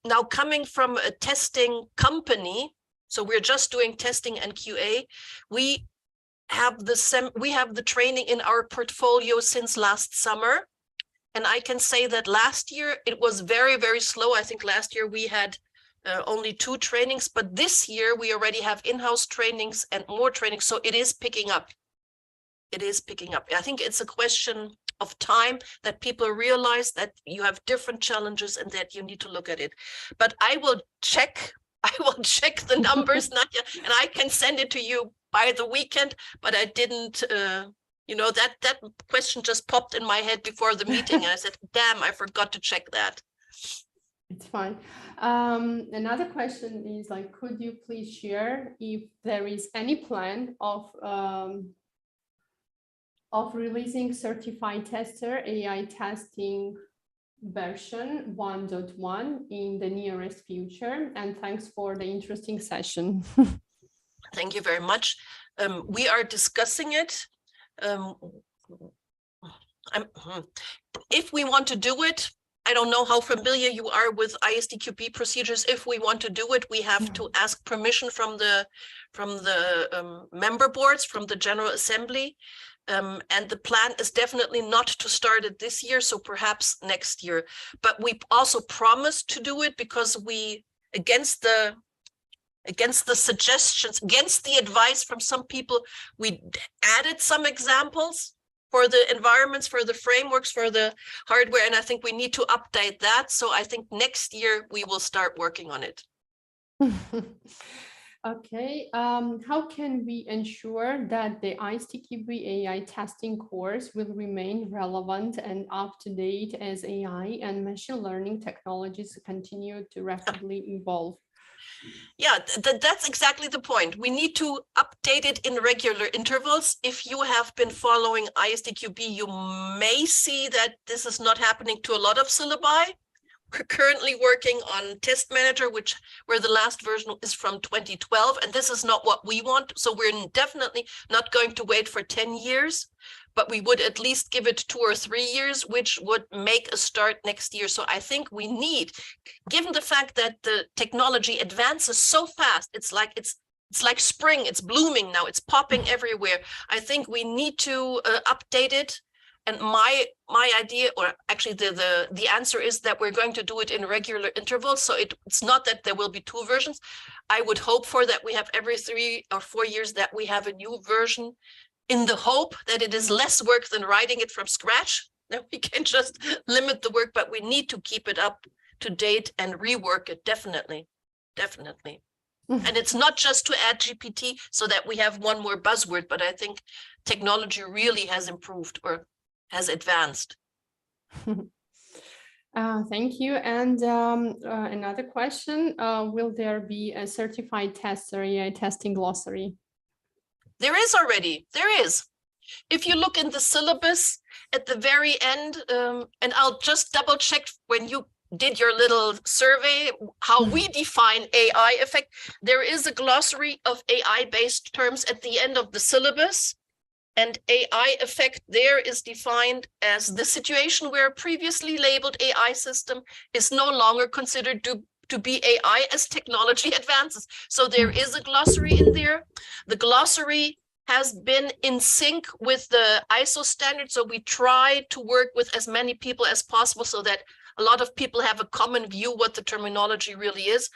Now, coming from a testing company, so we're just doing testing and QA, we have the training in our portfolio since last summer. And I can say that last year it was very, very slow. I think last year we had only 2 trainings, but this year we already have in-house trainings and more trainings. So it is picking up. It is picking up. I think it's a question of time that people realize that you have different challenges and that you need to look at it. But I will check the numbers, Nadia, and I can send it to you by the weekend, but I didn't that question just popped in my head before the meeting, and I said, damn, I forgot to check that. It's fine. Another question is like, could you please share if there is any plan of releasing certified tester AI testing version 1.1 in the nearest future? And thanks for the interesting session. Thank you very much. We are discussing it. If we want to do it, I don't know how familiar you are with ISTQB procedures. If we want to do it, we have to ask permission from the member boards, from the General Assembly. And the plan is definitely not to start it this year, so perhaps next year. But we also promised to do it because we, against the suggestions, against the advice from some people, we added some examples for the environments, for the frameworks, for the hardware, and I think we need to update that. So I think next year we will start working on it. Okay, how can we ensure that the ISTQB AI testing course will remain relevant and up to date as AI and machine learning technologies continue to rapidly evolve? Yeah, that's exactly the point. We need to update it in regular intervals. If you have been following ISTQB, you may see that this is not happening to a lot of syllabi. We're currently working on Test Manager, where the last version is from 2012, and this is not what we want. So we're definitely not going to wait for 10 years, but we would at least give it 2 or 3 years, which would make a start next year. So I think we need, given the fact that the technology advances so fast, it's like spring, it's blooming now, it's popping everywhere. I think we need to update it. And my idea, or actually the answer is that we're going to do it in regular intervals. So it's not that there will be 2 versions. I would hope for that we have every 3 or 4 years that we have a new version, in the hope that it is less work than writing it from scratch. Then we can just limit the work, but we need to keep it up to date and rework it, definitely. And it's not just to add GPT so that we have one more buzzword, but I think technology really has improved or has advanced. Thank you. And another question, will there be a certified tester AI testing glossary? There is already, there is. If you look in the syllabus at the very end, and I'll just double check when you did your little survey, how we define AI effect, there is a glossary of AI-based terms at the end of the syllabus. And AI effect there is defined as the situation where a previously labeled AI system is no longer considered to be AI as technology advances. So there is a glossary in there. The glossary has been in sync with the ISO standard. So we try to work with as many people as possible so that a lot of people have a common view what the terminology really is.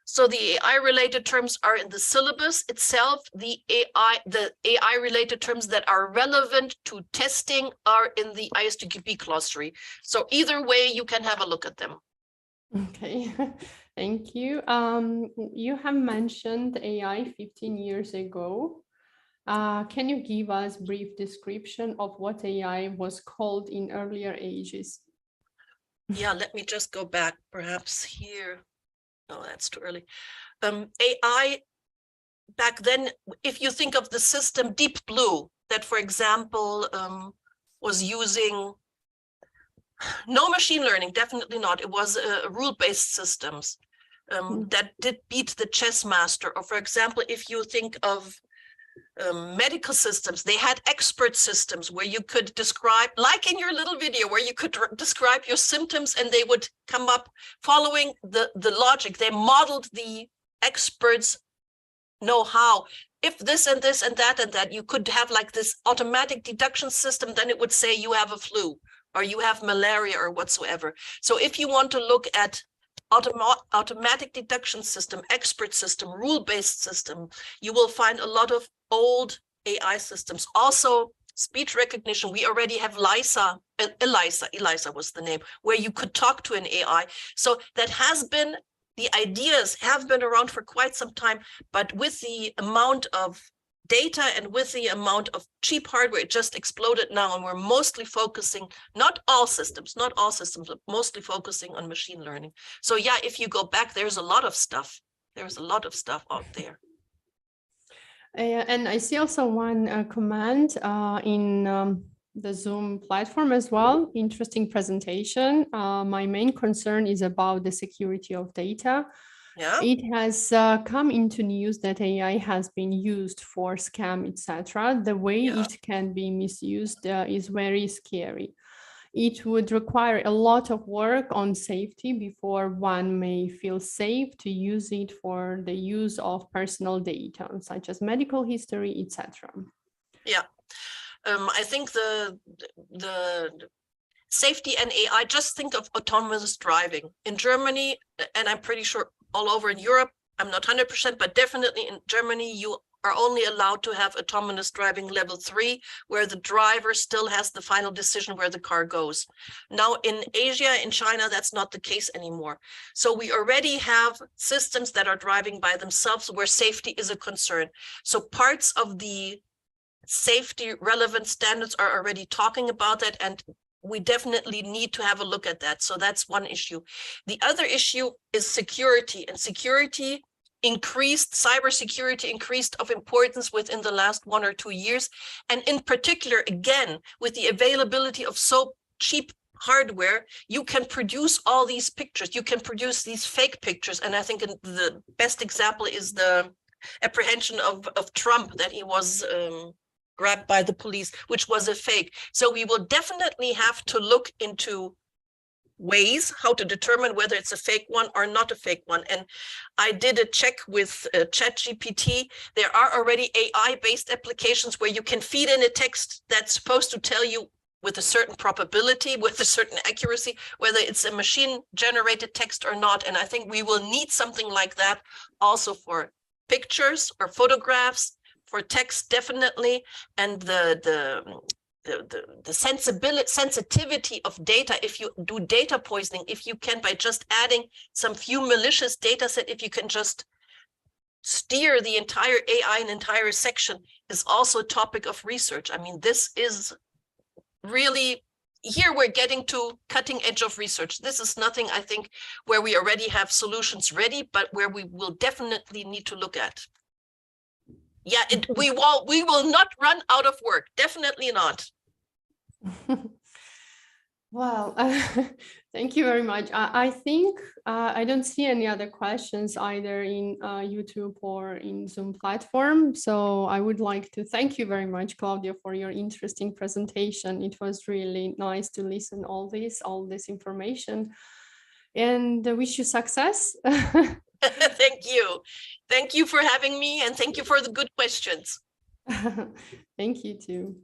So the AI related terms are in the syllabus itself. The AI related terms that are relevant to testing are in the ISTQB glossary. So either way, you can have a look at them. Okay, thank you. You have mentioned AI 15 years ago. Can you give us a brief description of what AI was called in earlier ages? Yeah, let me just go back perhaps here. No, that's too early. AI back then, if you think of the system Deep Blue, that, for example, was using no machine learning, definitely not. It was rule-based systems that did beat the chess master. Or, for example, if you think of medical systems, they had expert systems where you could describe, like in your little video, where you could describe your symptoms and they would come up following the logic. They modeled the experts' know-how. If this and this and that, you could have like this automatic deduction system, then it would say you have a flu or you have malaria or whatsoever. So if you want to look at automatic deduction system, expert system, rule-based system, you will find a lot of old AI systems. Also, speech recognition. We already have ELISA was the name, where you could talk to an AI. So that has been, the ideas have been around for quite some time, but with the amount of data and with the amount of cheap hardware, it just exploded now, and we're mostly focusing, not all systems, but mostly focusing on machine learning. So yeah, if you go back, there's a lot of stuff. There's a lot of stuff out there. And I see also one comment in the Zoom platform as well. Interesting presentation. My main concern is about the security of data. Yeah. It has come into news that AI has been used for scam, etc. The way it can be misused is very scary. It would require a lot of work on safety before one may feel safe to use it for the use of personal data, such as medical history, etc. Yeah. I think the safety and AI, just think of autonomous driving. In Germany, and I'm pretty sure all over in Europe, I'm not 100%, but definitely in Germany, you are only allowed to have autonomous driving level 3, where the driver still has the final decision where the car goes. Now in Asia, in China, that's not the case anymore. So we already have systems that are driving by themselves where safety is a concern. So parts of the safety relevant standards are already talking about that, and we definitely need to have a look at that. So that's one issue. The other issue is security, and security increased, cybersecurity increased of importance within the last 1 or 2 years. And in particular, again, with the availability of so cheap hardware, you can produce all these pictures, you can produce these fake pictures. And I think the best example is the apprehension of Trump, that he was grabbed by the police, which was a fake. So we will definitely have to look into ways how to determine whether it's a fake one or not a fake one. And I did a check with ChatGPT. There are already AI-based applications where you can feed in a text that's supposed to tell you with a certain probability, with a certain accuracy, whether it's a machine-generated text or not. And I think we will need something like that also for pictures or photographs, for text definitely, and the sensitivity of data. If you do data poisoning, if you can, by just adding some few malicious data set, if you can just steer the entire AI and entire section, is also a topic of research. I mean, this is really, here we're getting to cutting edge of research. This is nothing, I think, where we already have solutions ready, but where we will definitely need to look at. Yeah, we will not run out of work. Definitely not. Well, thank you very much. I think I don't see any other questions either in YouTube or in Zoom platform. So I would like to thank you very much, Claudia, for your interesting presentation. It was really nice to listen all this information, and wish you success. Thank you. Thank you for having me, and thank you for the good questions. Thank you too.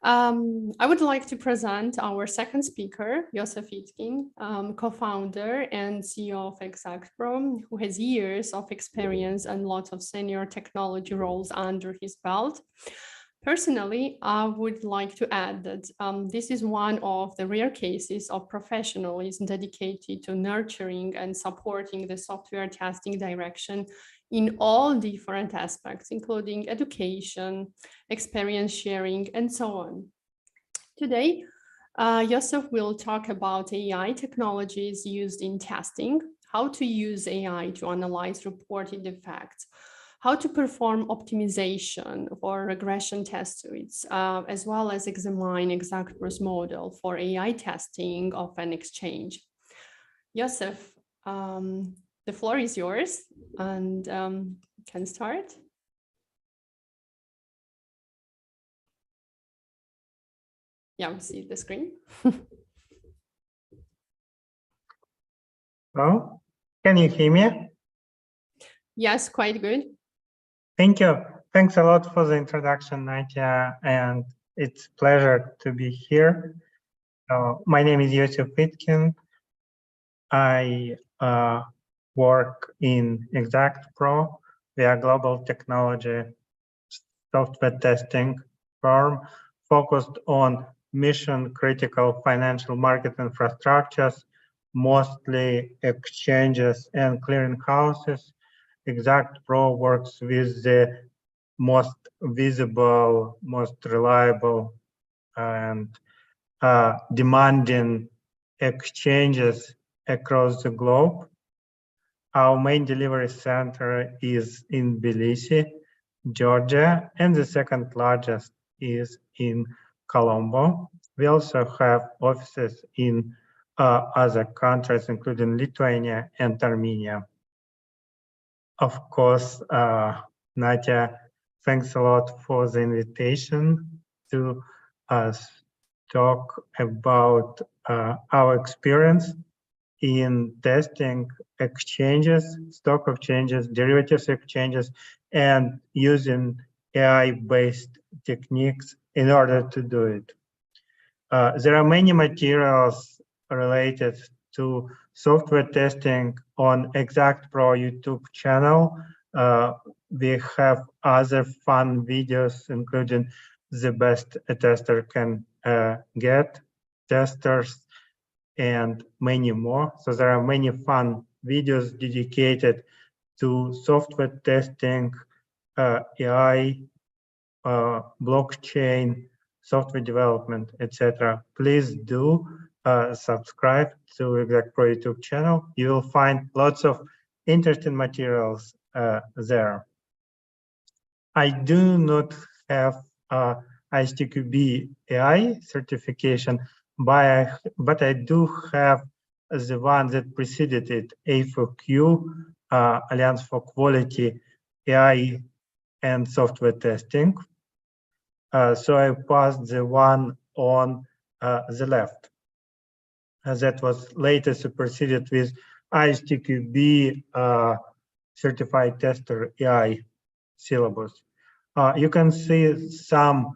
I would like to present our second speaker, Josef Itkin, co-founder and CEO of Exactpro, who has years of experience and lots of senior technology roles under his belt. Personally, I would like to add that this is one of the rare cases of professionalism dedicated to nurturing and supporting the software testing direction in all different aspects, including education, experience sharing, and so on. Today, Josef will talk about AI technologies used in testing, how to use AI to analyze reported defects, how to perform optimization for regression test suites, as well as examine Exactpro's model for AI testing of an exchange. Josef, the floor is yours, and can start. Yeah, we see the screen. Hello, can you hear me? Yes, quite good. Thank you. Thanks a lot for the introduction, Natya, and it's a pleasure to be here. My name is Josef Itkin. I work in Exactpro. We are a global technology software testing firm focused on mission-critical financial market infrastructures, mostly exchanges and clearing houses. Exactpro works with the most visible, most reliable, and demanding exchanges across the globe. Our main delivery center is in Tbilisi, Georgia, and the second largest is in Colombo. We also have offices in other countries, including Lithuania and Armenia. Of course, Natya, thanks a lot for the invitation to talk about our experience in testing exchanges, stock exchanges, derivatives exchanges, and using AI-based techniques in order to do it. There are many materials related to software testing on Exactpro YouTube channel. We have other fun videos, including the best a tester can get, testers, and many more. So there are many fun videos dedicated to software testing, AI, blockchain, software development, etc. Please do subscribe to Exactpro YouTube channel. You will find lots of interesting materials there. I do not have ISTQB AI certification, but I do have the one that preceded it, A4Q, Alliance for Quality AI and Software Testing. So I passed the one on the left. That was later superseded with ISTQB Certified Tester AI syllabus. You can see some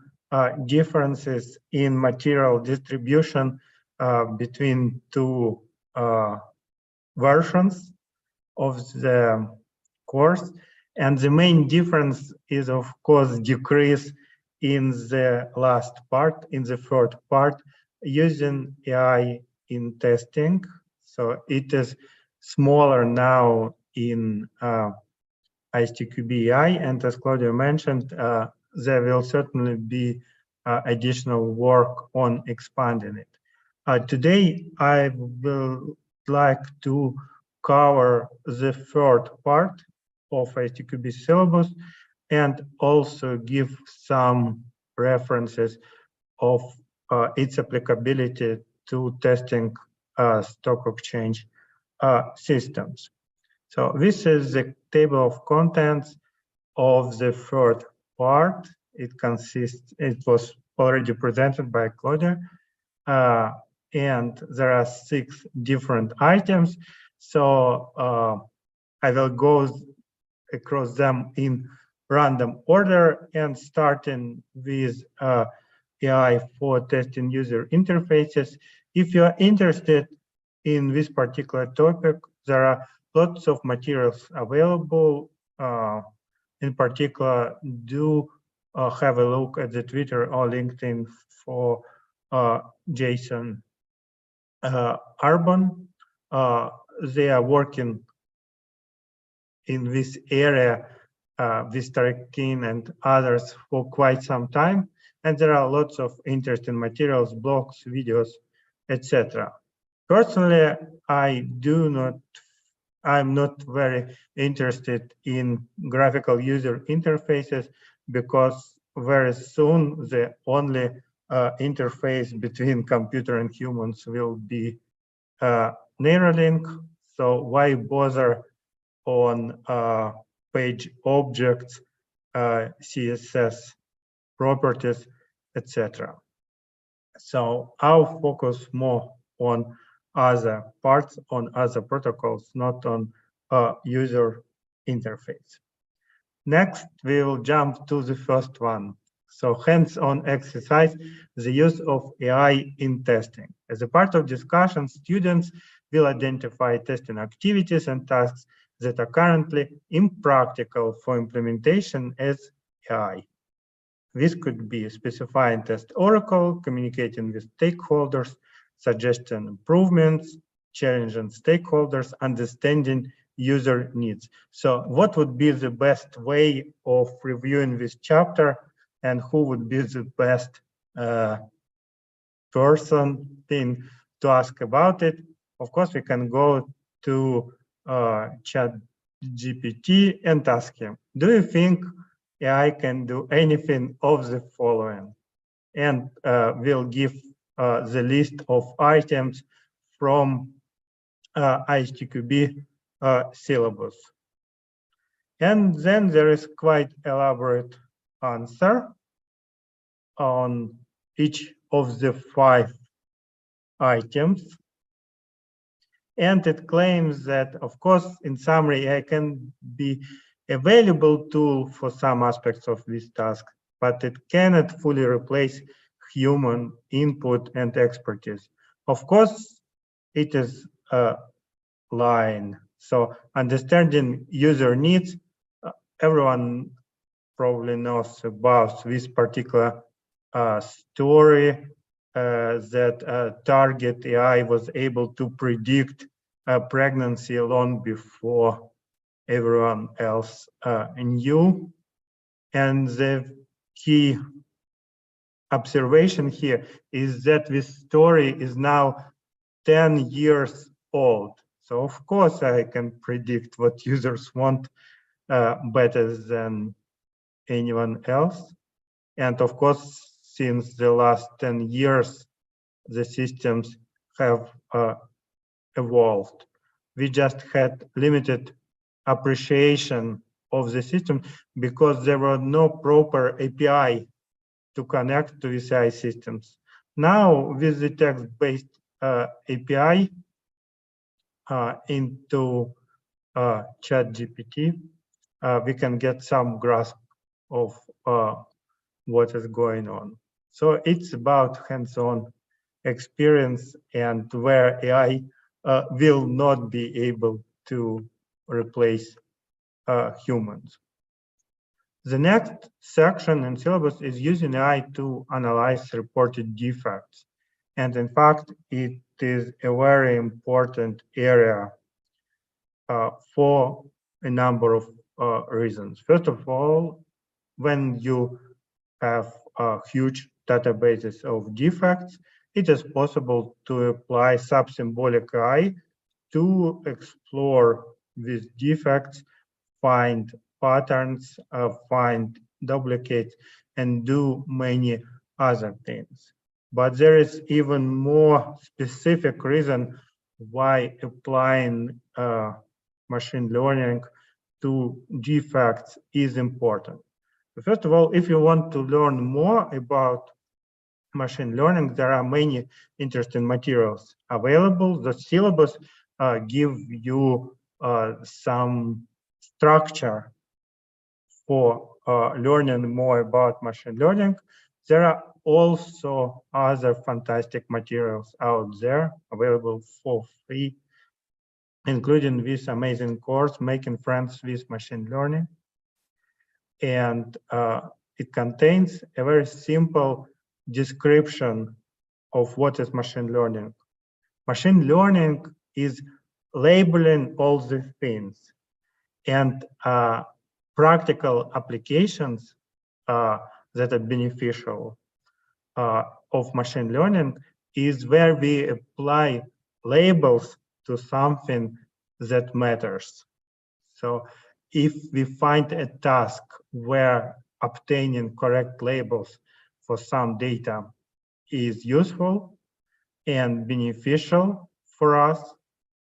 differences in material distribution between two versions of the course. And the main difference is, of course, decrease in the last part, in the third part, using AI in testing. So it is smaller now in ISTQB AI, and as Claudia mentioned, there will certainly be additional work on expanding it. Today, I will like to cover the third part of ISTQB syllabus and also give some references of its applicability to testing stock exchange systems. So this is the table of contents of the third part. It was already presented by Claudia, and there are 6 different items. So I will go across them in random order, and starting with AI for testing user interfaces. If you are interested in this particular topic, there are lots of materials available. In particular, do have a look at the Twitter or LinkedIn for Jason Arbon. They are working in this area with Tarek Keen and others for quite some time, and there are lots of interesting materials, blogs, videos, etc. Personally, I'm not very interested in graphical user interfaces because very soon the only interface between computer and humans will be Neuralink. So why bother on page objects, CSS properties, etc. So I'll focus more on other parts, on other protocols, not on user interface. Next, we will jump to the first one. So hands-on exercise, the use of AI in testing. As a part of discussion, students will identify testing activities and tasks that are currently impractical for implementation as AI. This could be specifying test oracle, communicating with stakeholders, suggesting improvements, challenging stakeholders, understanding user needs. So what would be the best way of reviewing this chapter, and who would be the best person to ask about it? Of course, we can go to ChatGPT and ask him, do you think AI can do anything of the following? And we'll give the list of items from ISTQB syllabus. And then there is quite elaborate answer on each of the 5 items. And it claims that, of course, in summary, AI can be a valuable tool for some aspects of this task, but it cannot fully replace human input and expertise. Of course, it is a line. So understanding user needs, everyone probably knows about this particular story that Target AI was able to predict pregnancy long before everyone else knew. And the key observation here is that this story is now 10 years old. So of course I can predict what users want better than anyone else. And of course, since the last 10 years, the systems have evolved. We just had limited appreciation of the system because there were no proper API to connect to these AI systems. Now, with the text-based API into ChatGPT, we can get some grasp of what is going on. So it's about hands-on experience and where AI will not be able to replace humans. The next section in syllabus is using AI to analyze reported defects. And in fact, it is a very important area for a number of reasons. First of all, when you have huge databases of defects, it is possible to apply sub-symbolic AI to explore these defects, find patterns, find duplicates, and do many other things. But there is even more specific reason why applying machine learning to defects is important. First of all, if you want to learn more about machine learning, there are many interesting materials available. The syllabus give you some structure for learning more about machine learning. There are also other fantastic materials out there available for free, including this amazing course, Making Friends with Machine Learning. And it contains a very simple description of what is machine learning. Machine learning is labeling all these things, and practical applications that are beneficial of machine learning is where we apply labels to something that matters. So if we find a task where obtaining correct labels for some data is useful and beneficial for us,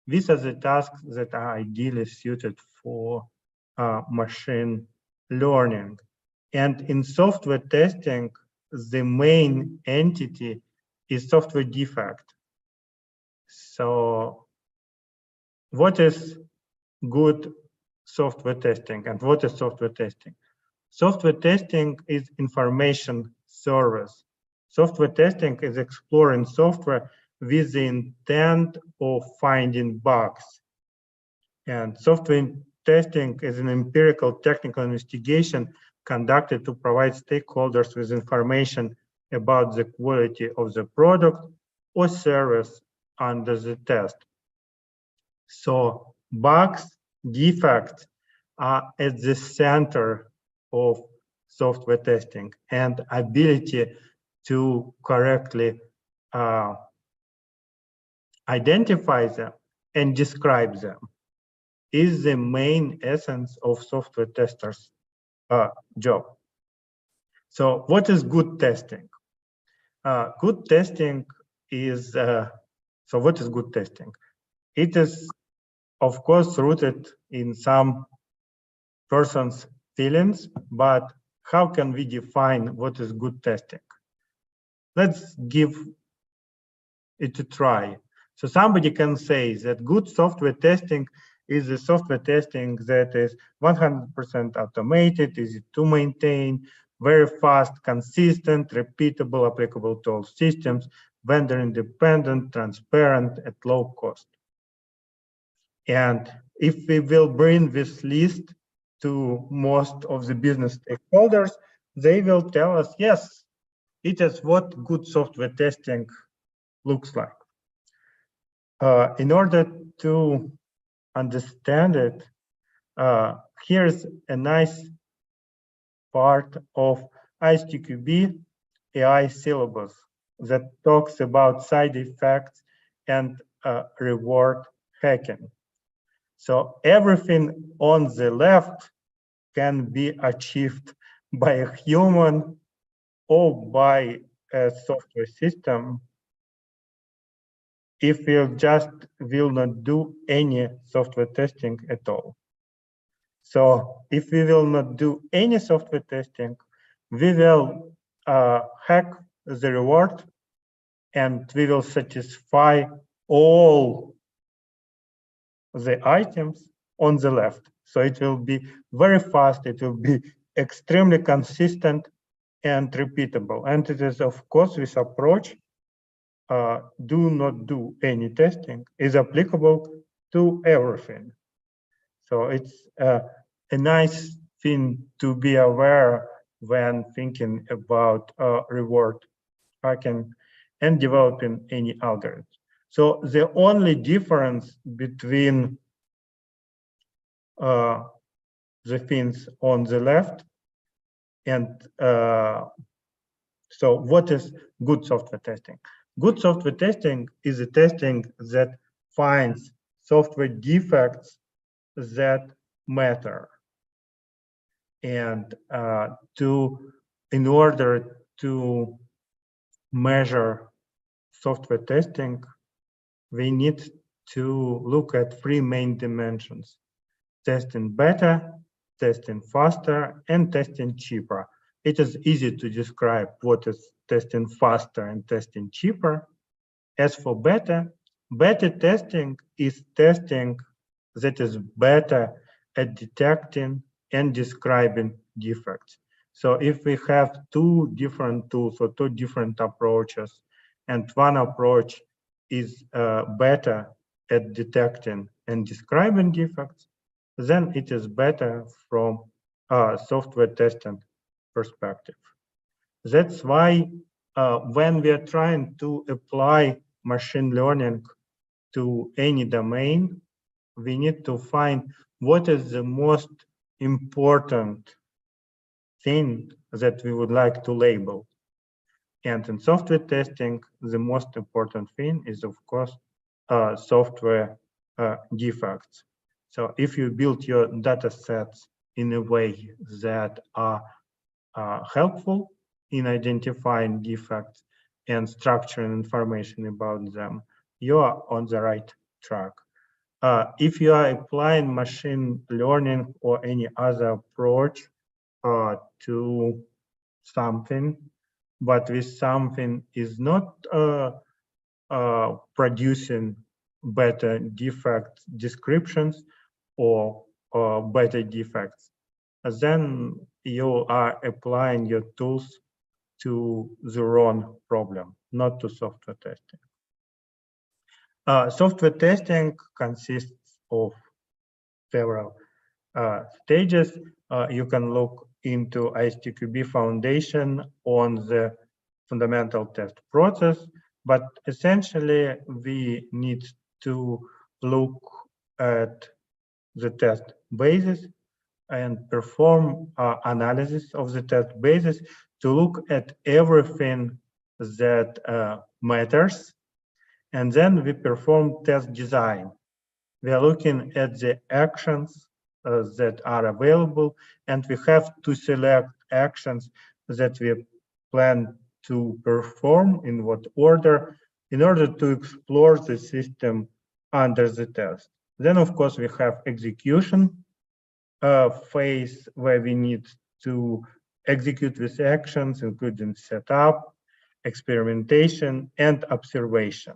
these are the tasks that are ideally suited for machine learning. And in software testing, the main entity is software defect. So what is good software testing and what is software testing? Software testing is information service. Software testing is exploring software with the intent of finding bugs. And software testing is an empirical technical investigation conducted to provide stakeholders with information about the quality of the product or service under the test. So bugs, defects are at the center of software testing, and ability to correctly identify them and describe them is the main essence of software testers' job. So what is good testing? Good testing is, so what is good testing? It is, of course, rooted in some person's feelings, but how can we define what is good testing? Let's give it a try. So somebody can say that good software testing is the software testing that is 100% automated, easy to maintain, very fast, consistent, repeatable, applicable to all systems, vendor independent, transparent, at low cost. And if we will bring this list to most of the business stakeholders, they will tell us, yes, it is what good software testing looks like. In order to understand it, here's a nice part of ISTQB AI syllabus that talks about side effects and reward hacking. So everything on the left can be achieved by a human or by a software system if we just will not do any software testing at all. So if we will not do any software testing, we will hack the reward and we will satisfy all the items on the left. So it will be very fast, it will be extremely consistent and repeatable. And it is, of course, this approach, do not do any testing, is applicable to everything. So it's a nice thing to be aware when thinking about reward hacking and developing any algorithm. So the only difference between the things on the left and so what is good software testing? Good software testing is a testing that finds software defects that matter. And in order to measure software testing, we need to look at three main dimensions: testing better, testing faster, and testing cheaper. It is easy to describe what is testing faster and testing cheaper. As for better, better testing is testing that is better at detecting and describing defects. So if we have two different tools or two different approaches, and one approach is better at detecting and describing defects, then it is better from a software testing perspective. That's why when we are trying to apply machine learning to any domain, we need to find what is the most important thing that we would like to label. And in software testing, the most important thing is, of course, software defects. So if you build your data sets in a way that are helpful in identifying defects and structuring information about them, you are on the right track. If you are applying machine learning or any other approach to something, but this something is not producing better defect descriptions or better defects, then you are applying your tools to the wrong problem, not to software testing. Software testing consists of several stages. You can look into ISTQB Foundation on the fundamental test process, but essentially we need to look at the test basis and perform analysis of the test basis to look at everything that matters. And then we perform test design. We are looking at the actions that are available, and we have to select actions that we plan to perform in what order in order to explore the system under the test. Then, of course, we have execution phase where we need to execute these actions, including setup, experimentation, and observation.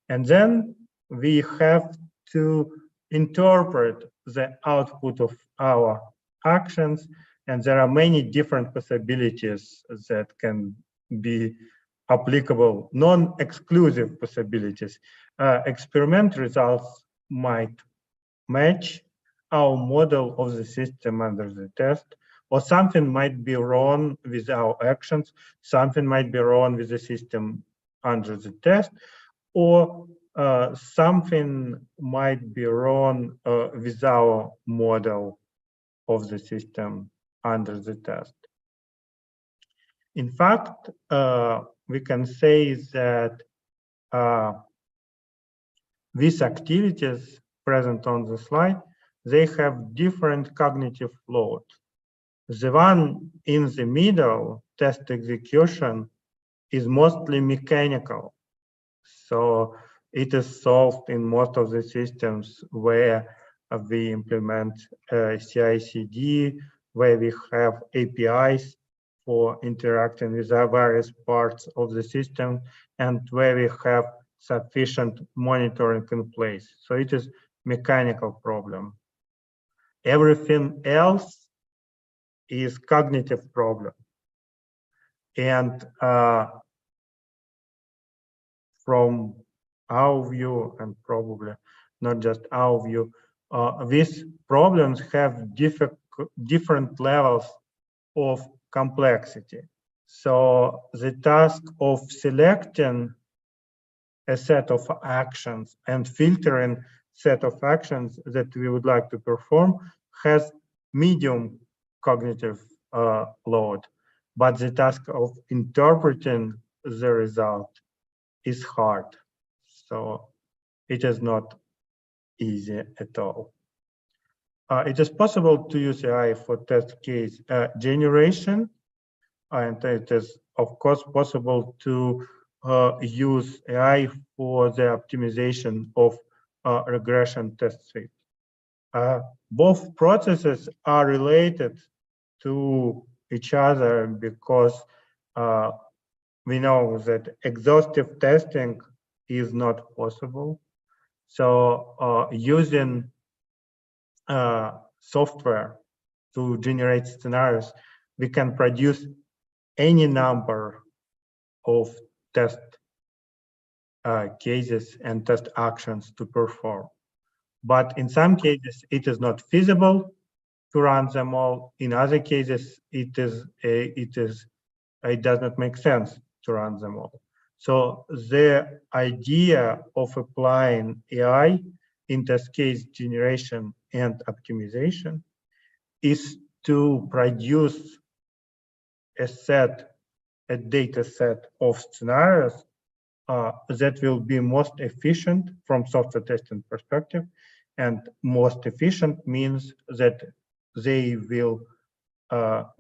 And then we have to interpret the output of our actions And there are many different possibilities that can be applicable, non-exclusive possibilities. Experiment results might match our model of the system under the test, or something might be wrong with our actions, something might be wrong with the system under the test, or something might be wrong with our model of the system under the test. In fact, we can say that these activities present on the slide, they have different cognitive load. The one in the middle, test execution, is mostly mechanical. So it is solved in most of the systems where we implement CI/CD, where we have APIs for interacting with the various parts of the system, and where we have sufficient monitoring in place. So it is mechanical problem. Everything else is cognitive problem. And from our view, and probably not just our view, these problems have different levels of complexity. So the task of selecting a set of actions and filtering set of actions that we would like to perform has medium cognitive load, but the task of interpreting the result is hard. So it is not easy at all. It is possible to use AI for test case generation, and it is of course possible to use AI for the optimization of regression test suite. Both processes are related to each other because we know that exhaustive testing is not possible. So using software to generate scenarios, we can produce any number of test cases and test actions to perform. But in some cases, it is not feasible to run them all. In other cases, it does not make sense to run them all. So the idea of applying AI in test case generation and optimization is to produce a data set of scenarios that will be most efficient from software testing perspective. And most efficient means that they will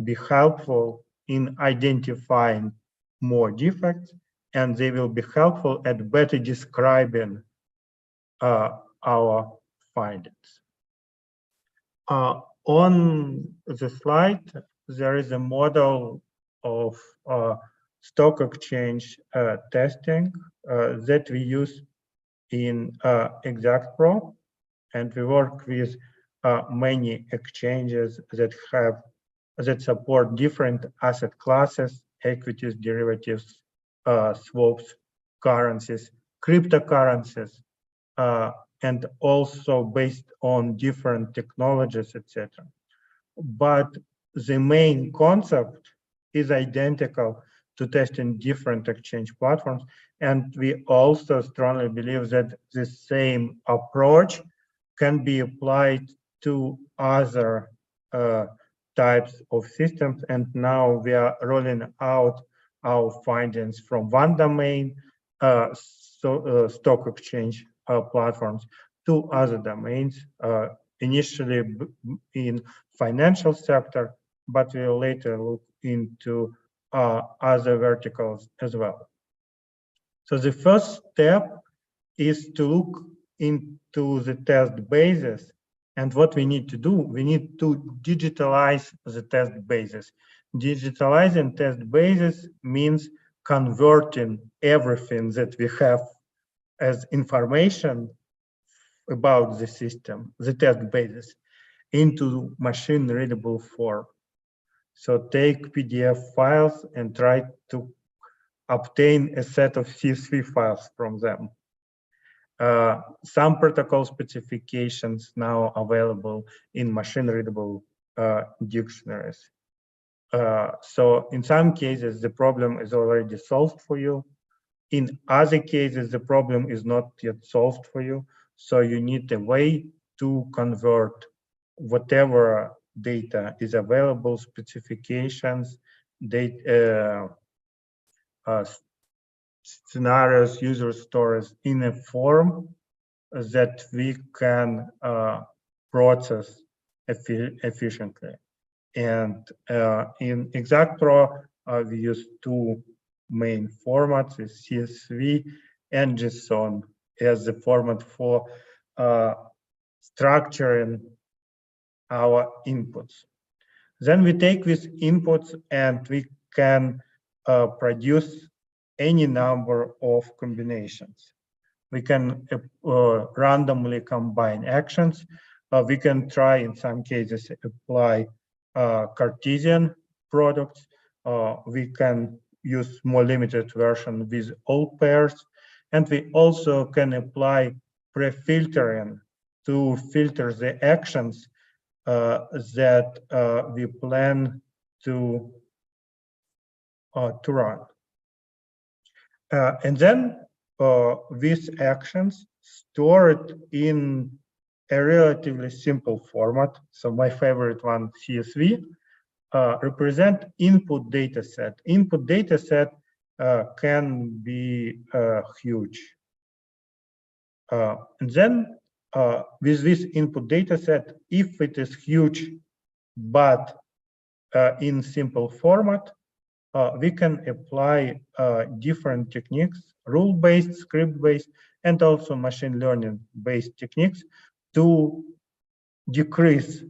be helpful in identifying more defects, and they will be helpful at better describing our findings. On the slide, there is a model of stock exchange testing that we use in Exactpro, and we work with many exchanges that support different asset classes, equities, derivatives, swaps, currencies, cryptocurrencies, and also based on different technologies, etc. But the main concept is identical to testing different exchange platforms. And we also strongly believe that the same approach can be applied to other types of systems. And now we are rolling out our findings from one domain, stock exchange platforms, to other domains, initially in financial sector, but we'll later look into other verticals as well. So the first step is to look into the test basis. And what we need to do, we need to digitalize the test basis. Digitalizing test basis means converting everything that we have as information about the system, the test basis, into machine readable form. So take PDF files and try to obtain a set of CSV files from them. Some protocol specifications now available in machine-readable dictionaries. So in some cases, the problem is already solved for you. In other cases, the problem is not yet solved for you. So you need a way to convert whatever data is available, specifications, data, scenarios, user stories in a form that we can process efficiently. And in Exactpro, we use two main formats, CSV and JSON as the format for structuring our inputs. Then we take these inputs and we can produce any number of combinations. We can randomly combine actions. We can try, in some cases, apply Cartesian products. We can use more limited version with all pairs. And we also can apply pre-filtering to filter the actions that we plan to run. And then these actions stored in a relatively simple format. So my favorite one, CSV, represent input data set. Input data set can be huge. And then with this input data set, if it is huge, but in simple format, we can apply different techniques, rule-based, script-based, and also machine learning-based techniques to decrease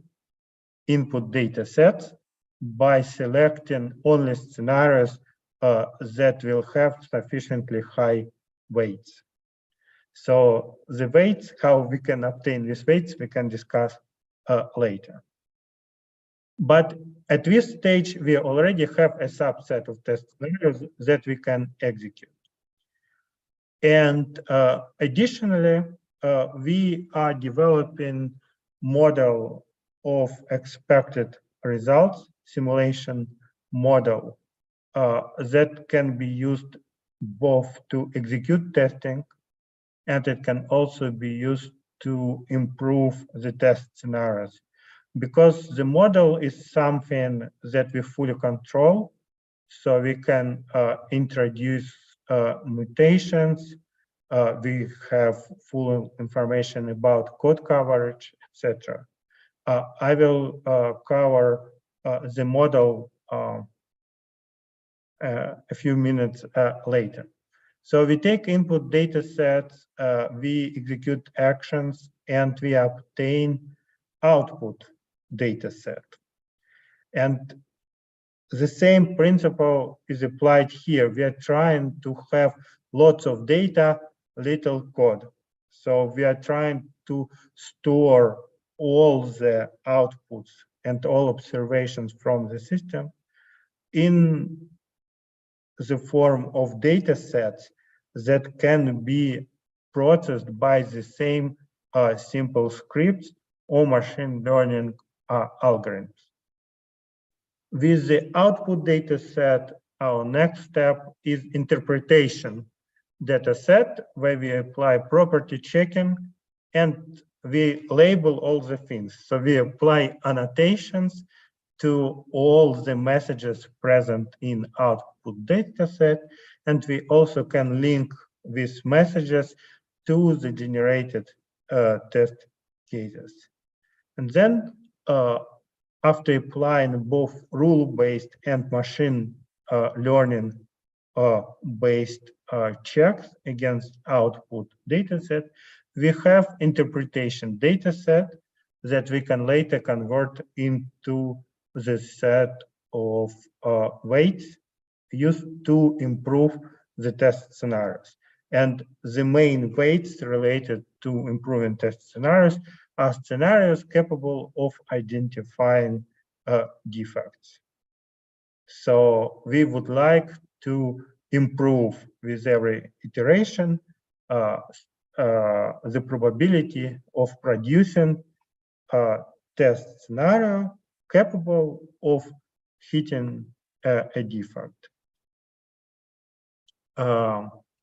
input data sets by selecting only scenarios that will have sufficiently high weights. So the weights, how we can obtain these weights, we can discuss later. But at this stage, we already have a subset of test scenarios that we can execute. And additionally, we are developing model of expected results, simulation model that can be used both to execute testing, and it can also be used to improve the test scenarios. Because the model is something that we fully control, so we can introduce mutations, we have full information about code coverage, etc. I will cover the model a few minutes later. So we take input data sets, we execute actions, and we obtain output data set. And the same principle is applied here. We are trying to have lots of data, little code. So we are trying to store all the outputs and all observations from the system in the form of data sets that can be processed by the same simple scripts or machine learning algorithms. With the output data set, our next step is interpretation data set, where we apply property checking and we label all the things. So we apply annotations to all the messages present in output data set, and we also can link these messages to the generated test cases. And then after applying both rule-based and machine learning based checks against output dataset, we have interpretation dataset that we can later convert into the set of weights used to improve the test scenarios. And the main weights related to improving test scenarios are scenarios capable of identifying defects. So we would like to improve with every iteration the probability of producing a test scenario capable of hitting a defect.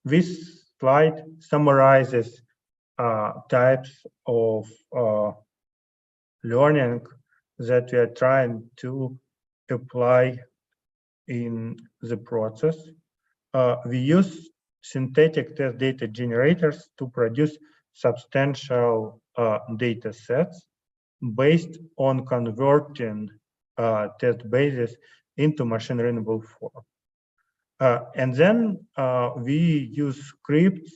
This slide summarizes types of learning that we are trying to apply in the process. We use synthetic test data generators to produce substantial data sets based on converting test bases into machine learnable form. And then we use scripts,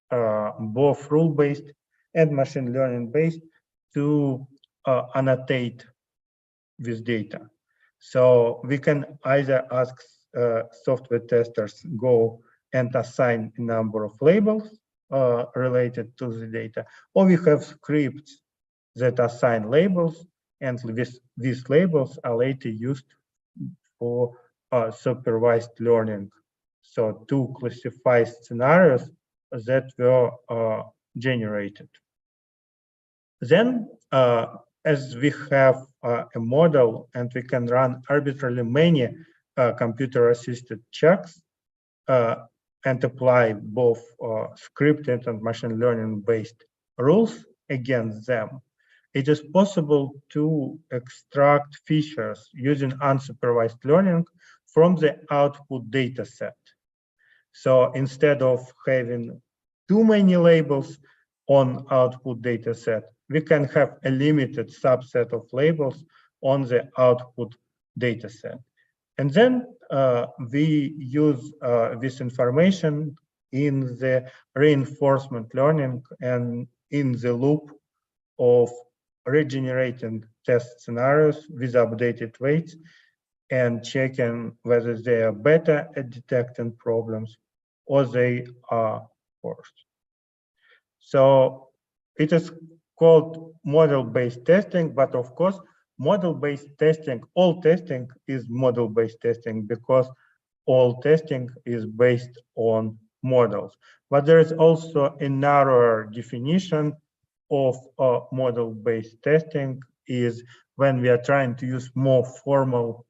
both rule-based and machine learning-based, to annotate this data. So we can either ask software testers go and assign a number of labels related to the data, or we have scripts that assign labels, and these labels are later used for supervised learning. So to classify scenarios that were generated. Then, as we have a model and we can run arbitrarily many computer-assisted checks and apply both scripted and machine learning-based rules against them, it is possible to extract features using unsupervised learning from the output data set. So instead of having too many labels on output data set, we can have a limited subset of labels on the output data set. And then we use this information in the reinforcement learning and in the loop of regenerating test scenarios with updated weights and checking whether they are better at detecting problems or they are worse. So it is called model-based testing, but of course, model-based testing, all testing is model-based testing because all testing is based on models. But there is also another definition of model-based testing is when we are trying to use more formal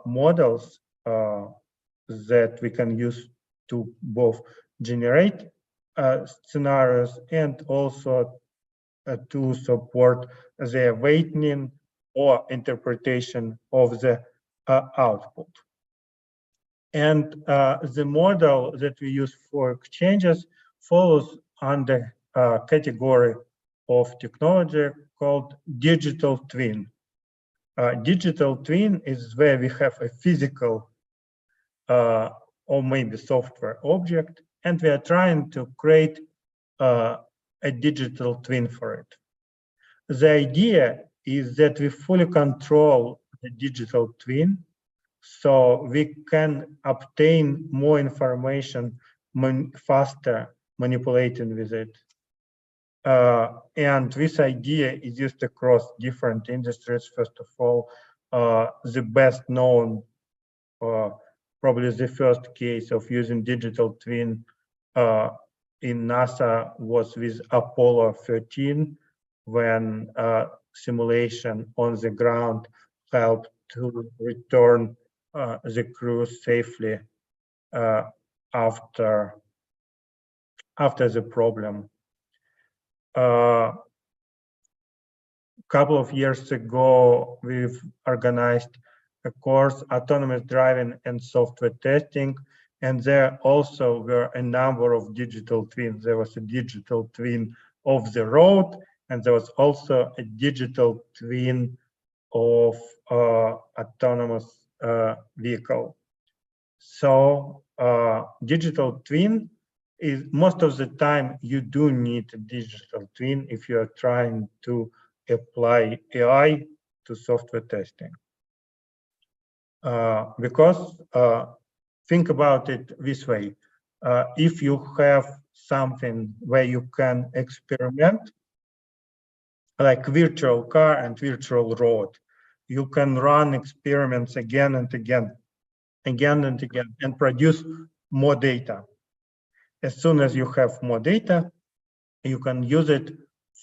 models that we can use to both generate scenarios and also to support the weighting or interpretation of the output. And the model that we use for exchanges follows under a category of technology called digital twin. Digital twin is where we have a physical or maybe software object, and we are trying to create a digital twin for it. The idea is that we fully control the digital twin, so we can obtain more information faster manipulating with it. And this idea is used across different industries. First of all, the best known, probably the first case of using digital twin in NASA was with Apollo 13, when simulation on the ground helped to return the crew safely after the problem. A couple of years ago, we've organized a course, Autonomous Driving and Software Testing, and there also were a number of digital twins. There was a digital twin of the road, and there was also a digital twin of autonomous vehicle. So digital twin is most of the time you do need a digital twin if you are trying to apply AI to software testing. Because think about it this way, if you have something where you can experiment, like virtual car and virtual road, you can run experiments again and again again and again and produce more data. As soon as you have more data, you can use it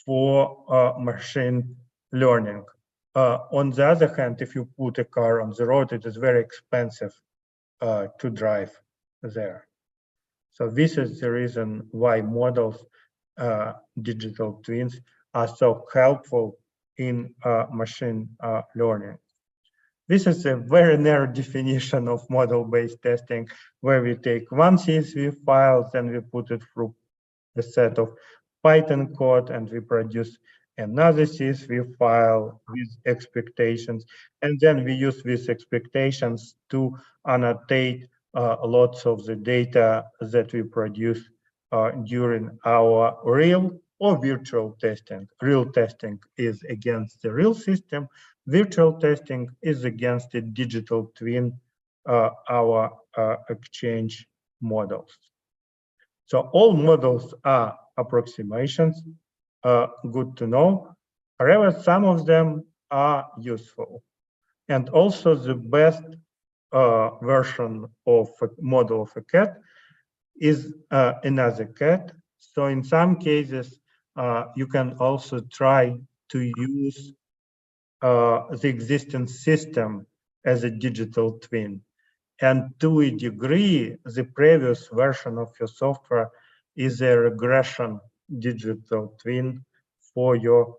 for machine learning. On the other hand, if you put a car on the road, it is very expensive to drive there. So this is the reason why models, digital twins, are so helpful in machine learning. This is a very narrow definition of model-based testing, where we take one CSV file, then we put it through a set of Python code, and we produce another CSV file with expectations. And then we use these expectations to annotate lots of the data that we produce during our real or virtual testing. Real testing is against the real system. Virtual testing is against the digital twin, our exchange models. So all models are approximations, good to know. However, some of them are useful. And also the best version of a model of a cat is another cat. So in some cases, you can also try to use the existing system as a digital twin. And to a degree, the previous version of your software is a regression digital twin for your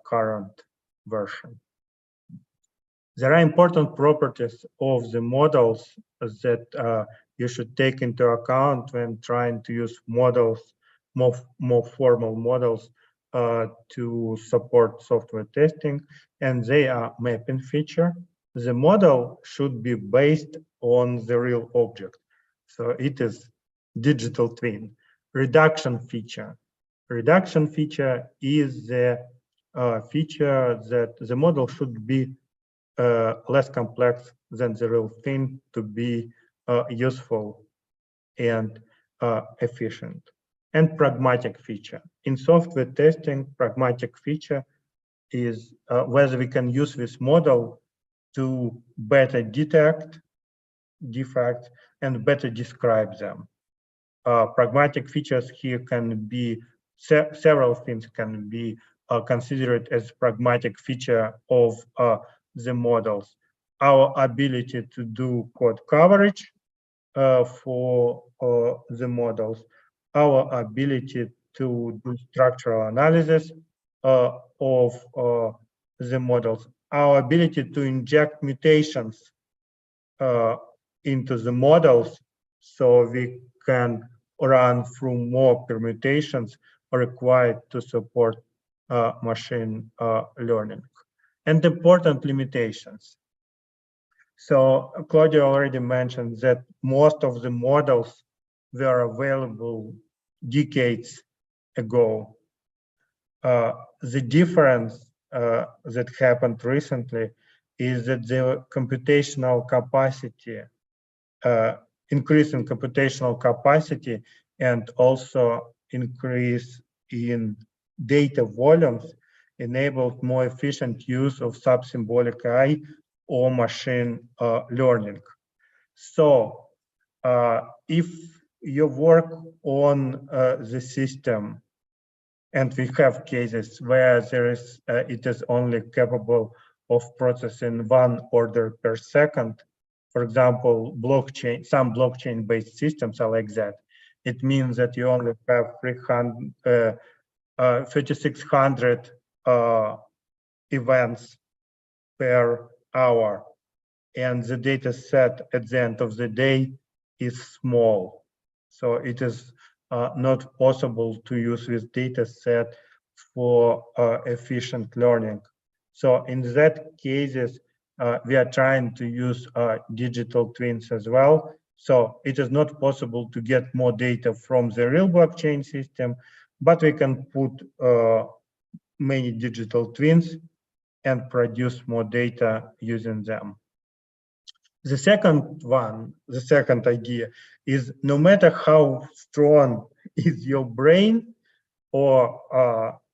current version. There are important properties of the models that you should take into account when trying to use models, more formal models, to support software testing, and they are mapping feature. The model should be based on the real object. So it is digital twin. Reduction feature. Reduction feature is the feature that the model should be less complex than the real thing to be useful and efficient. And pragmatic feature. In software testing, pragmatic feature is whether we can use this model to better detect defects and better describe them. Pragmatic features here can be, several things can be considered as pragmatic feature of the models. Our ability to do code coverage for the models, our ability to do structural analysis of the models, our ability to inject mutations into the models so we can run through more permutations required to support machine learning. And important limitations. So Claudia already mentioned that most of the models were available decades ago. The difference that happened recently is that the computational capacity, increase in computational capacity and also increase in data volumes enabled more efficient use of sub-symbolic AI or machine learning. So if you work on the system, and we have cases where there is it is only capable of processing 1 order per second. For example, blockchain, some blockchain-based systems are like that. It means that you only have 3,600 events per hour, and the data set at the end of the day is small. So it is not possible to use this data set for efficient learning. So in that cases, we are trying to use digital twins as well. So it is not possible to get more data from the real blockchain system, but we can put many digital twins and produce more data using them. The second one, the second idea is no matter how strong is your brain or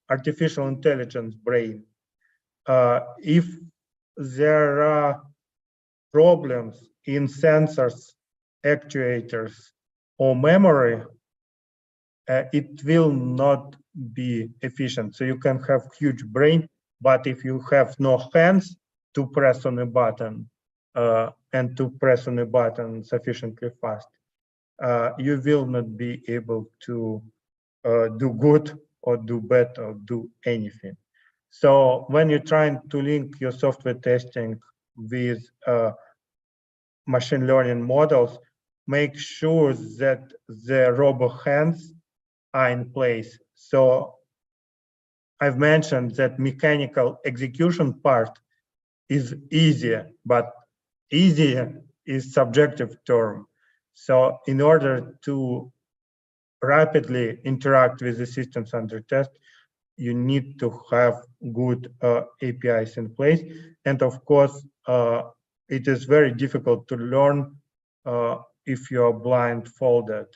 artificial intelligence brain, if there are problems in sensors, actuators, or memory, it will not be efficient. So you can have huge brain, but if you have no hands to press on a button and to press on a button sufficiently fast, you will not be able to do good or do bad or do anything. So when you're trying to link your software testing with machine learning models, make sure that the robo hands are in place. So I've mentioned that mechanical execution part is easier, but easier is subjective term. So in order to rapidly interact with the systems under test, you need to have good APIs in place. And of course, it is very difficult to learn if you are blindfolded.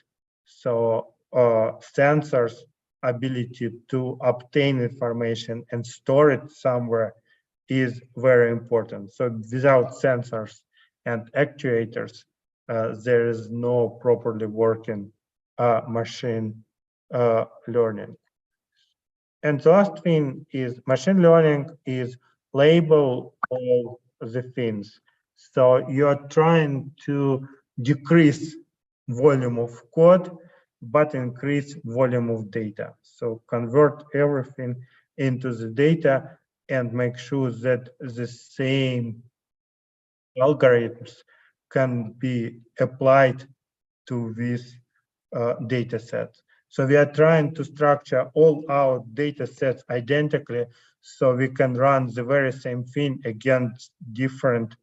So sensors' ability to obtain information and store it somewhere is very important. So without sensors and actuators, there is no properly working machine learning. And the last thing is machine learning is label all the things. So you're trying to decrease volume of code, but increase volume of data. So convert everything into the data and make sure that the same algorithms can be applied to these data sets. So we are trying to structure all our data sets identically so we can run the very same thing against different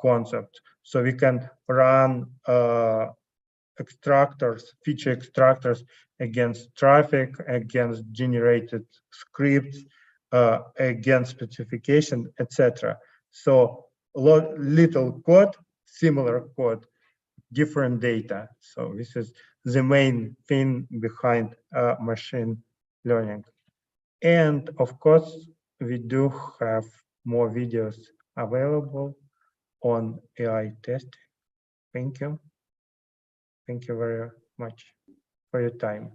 concepts. So we can run extractors, feature extractors against traffic, against generated scripts, against specification, etc. So little code, similar code, different data. So this is the main thing behind machine learning. And of course, we do have more videos available on AI testing. Thank you. Thank you very much for your time.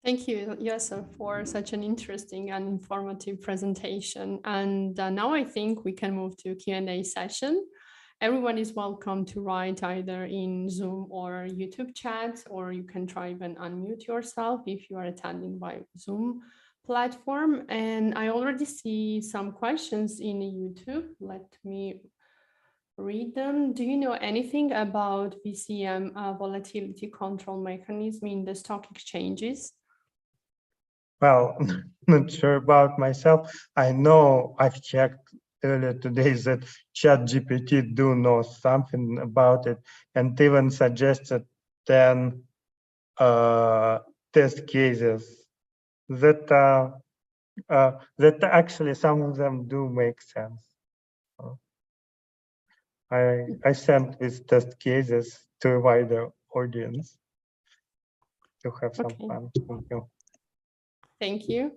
Thank you, Yasser, for such an interesting and informative presentation. And now I think we can move to Q&A session. Everyone is welcome to write either in Zoom or YouTube chat, or you can try and unmute yourself if you are attending by Zoom platform. And I already see some questions in YouTube. Let me read them. Do you know anything about VCM volatility control mechanism in the stock exchanges? Well, not sure about myself. I know I've checked earlier today that ChatGPT do know something about it and even suggested 10 test cases that actually some of them do make sense. I sent these test cases to a wider audience to have some fun. Thank you. Thank you.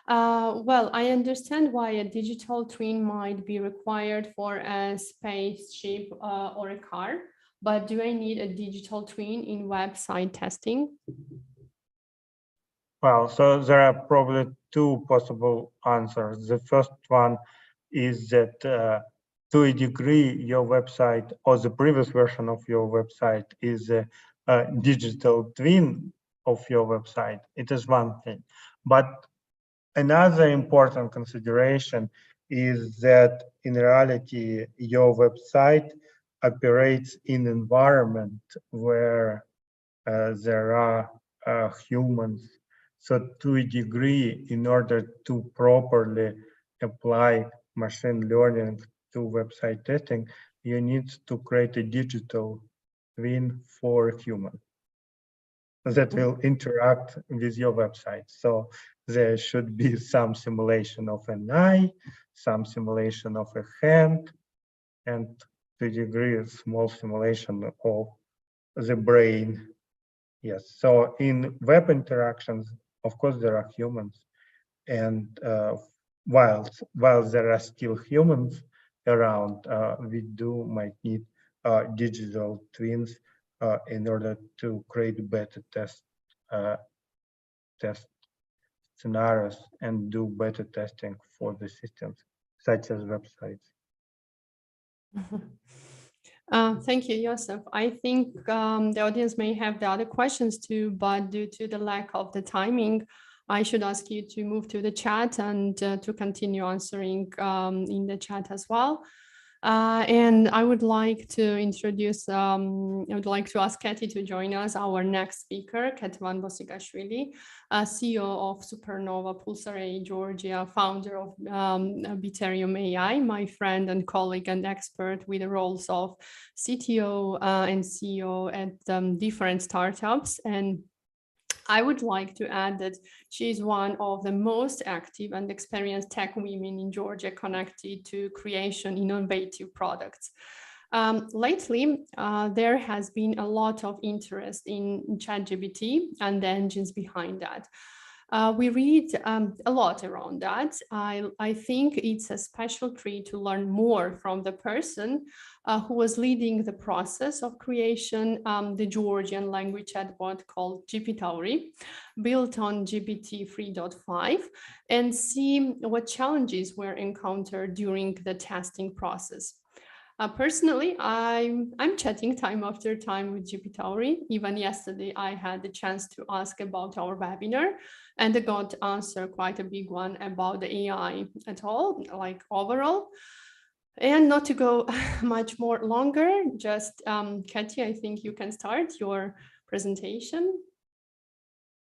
Well, I understand why a digital twin might be required for a spaceship or a car, but do I need a digital twin in website testing? Well, so there are probably two possible answers. The first one is that to a degree, your website or the previous version of your website is a digital twin of your website. It is one thing. But another important consideration is that in reality, your website operates in an environment where there are humans. So to a degree, in order to properly apply machine learning to website testing, you need to create a digital twin for a human that will interact with your website. So there should be some simulation of an eye, some simulation of a hand, and to a degree, a small simulation of the brain. Yes, so in web interactions, of course, there are humans. And while there are still humans, around. We might need digital twins in order to create better test scenarios and do better testing for the systems, such as websites. Thank you, Joseph. I think the audience may have the other questions too, but due to the lack of the timing, I should ask you to move to the chat and to continue answering in the chat as well. And I would like to introduce, I would like to ask Katie to join us, our next speaker, Ketvan Bosigashvili, CEO of Supernova Pulsar AI Georgia, founder of Biterium AI, my friend and colleague and expert with the roles of CTO and CEO at different startups. And I would like to add that she is one of the most active and experienced tech women in Georgia connected to creation innovative products. Lately, there has been a lot of interest in ChatGPT and the engines behind that. We read a lot around that. I think it's a special treat to learn more from the person who was leading the process of creation, the Georgian language chatbot called Depositories, built on GPT 3.5, and see what challenges were encountered during the testing process. Personally, I'm chatting time after time with Depositories. Even yesterday, I had the chance to ask about our webinar, and I got answer quite a big one about the AI at all, like overall. And not to go much more longer, just Katia, I think you can start your presentation.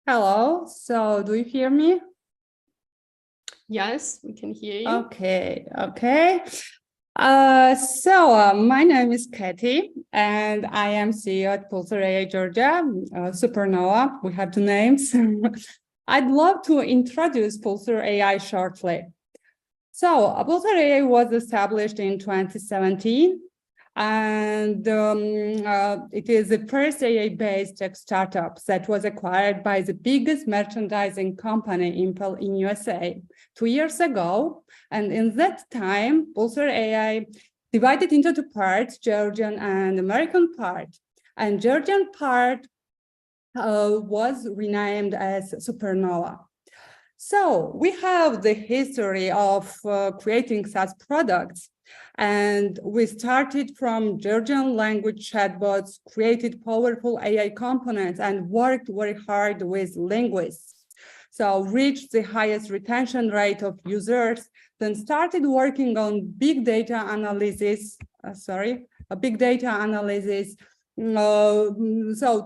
Hello, so do you hear me? Yes, we can hear you. Okay. My name is Katie, and I am CEO at Pulsar AI Georgia, Supernova. We have two names. I'd love to introduce Pulsar AI shortly. So Pulsar AI was established in 2017, and it is the first AI-based tech startup that was acquired by the biggest merchandising company, Impel, in USA 2 years ago. And in that time, Pulsar AI divided into two parts, Georgian and American part. And Georgian part was renamed as Supernova. So we have the history of creating SaaS products, and we started from Georgian language chatbots, created powerful AI components, and worked very hard with linguists. So reached the highest retention rate of users, then started working on big data analysis, so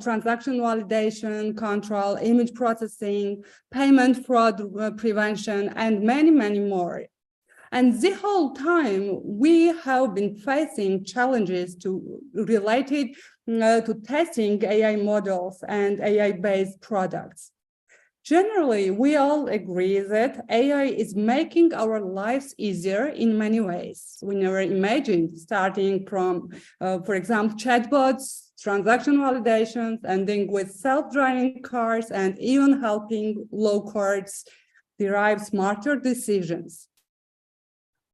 transaction validation, control, image processing, payment fraud prevention, and many, many more. And the whole time, we have been facing challenges related to testing AI models and AI-based products. Generally, we all agree that AI is making our lives easier in many ways. We never imagined starting from, for example, chatbots, transaction validations, ending with self-driving cars, and even helping law courts derive smarter decisions.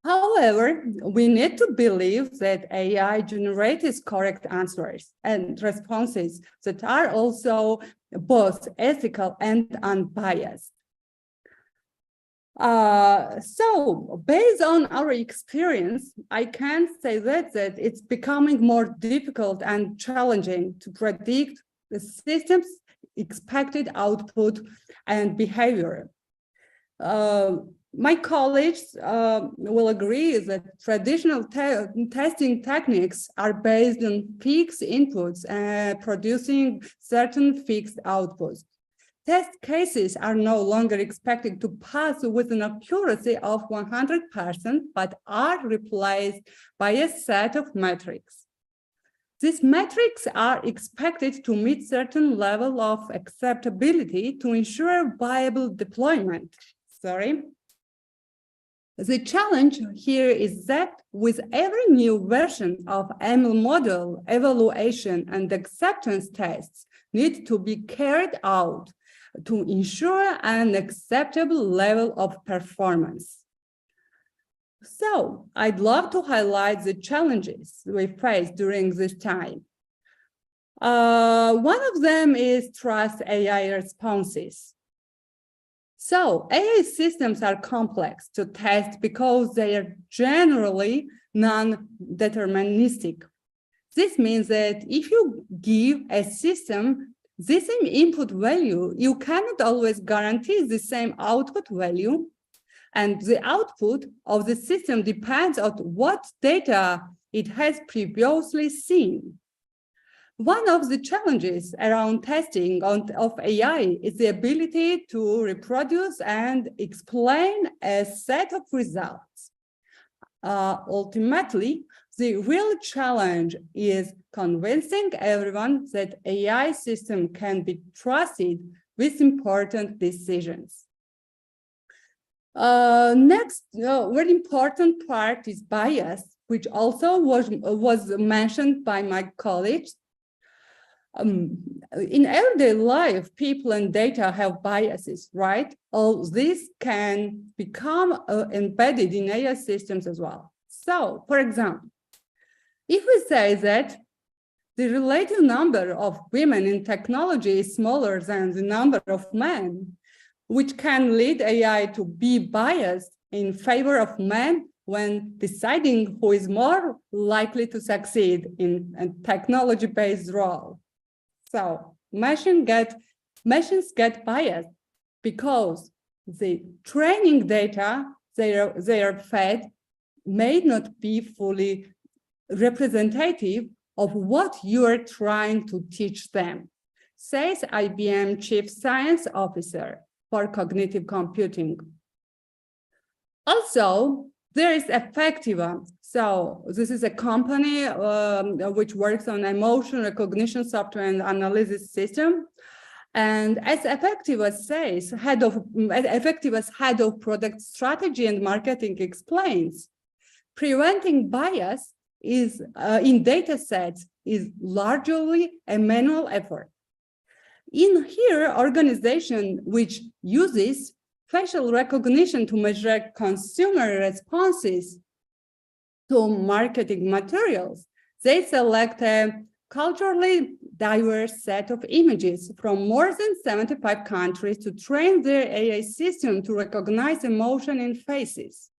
However, we need to believe that AI generates correct answers and responses that are also both ethical and unbiased. So based on our experience, I can say that it's becoming more difficult and challenging to predict the system's expected output and behavior. My colleagues will agree that traditional testing techniques are based on fixed inputs and producing certain fixed outputs. Test cases are no longer expected to pass with an accuracy of 100%, but are replaced by a set of metrics. These metrics are expected to meet certain level of acceptability to ensure viable deployment. The challenge here is that with every new version of ML model, evaluation and acceptance tests need to be carried out to ensure an acceptable level of performance. So I'd love to highlight the challenges we face during this time. One of them is trust AI responses. So AI systems are complex to test because they are generally non-deterministic. This means that if you give a system the same input value, you cannot always guarantee the same output value, and the output of the system depends on what data it has previously seen. One of the challenges around testing of AI is the ability to reproduce and explain a set of results. Ultimately, the real challenge is convincing everyone that AI system can be trusted with important decisions. Next, very important part is bias, which also was mentioned by my colleagues. In everyday life, people and data have biases, right? All this can become embedded in AI systems as well. So, for example, if we say that the relative number of women in technology is smaller than the number of men, which can lead AI to be biased in favor of men when deciding who is more likely to succeed in a technology-based role. So machines get biased because the training data they are fed may not be fully representative of what you are trying to teach them, says IBM Chief Science Officer for Cognitive Computing. Also, there is Effectiva. So this is a company which works on emotion recognition software and analysis system. And as Effectiva's head of product strategy and marketing explains, preventing bias is in data sets is largely a manual effort. In here, organization which uses facial recognition to measure consumer responses to marketing materials, they select a culturally diverse set of images from more than 75 countries to train their AI system to recognize emotion in faces.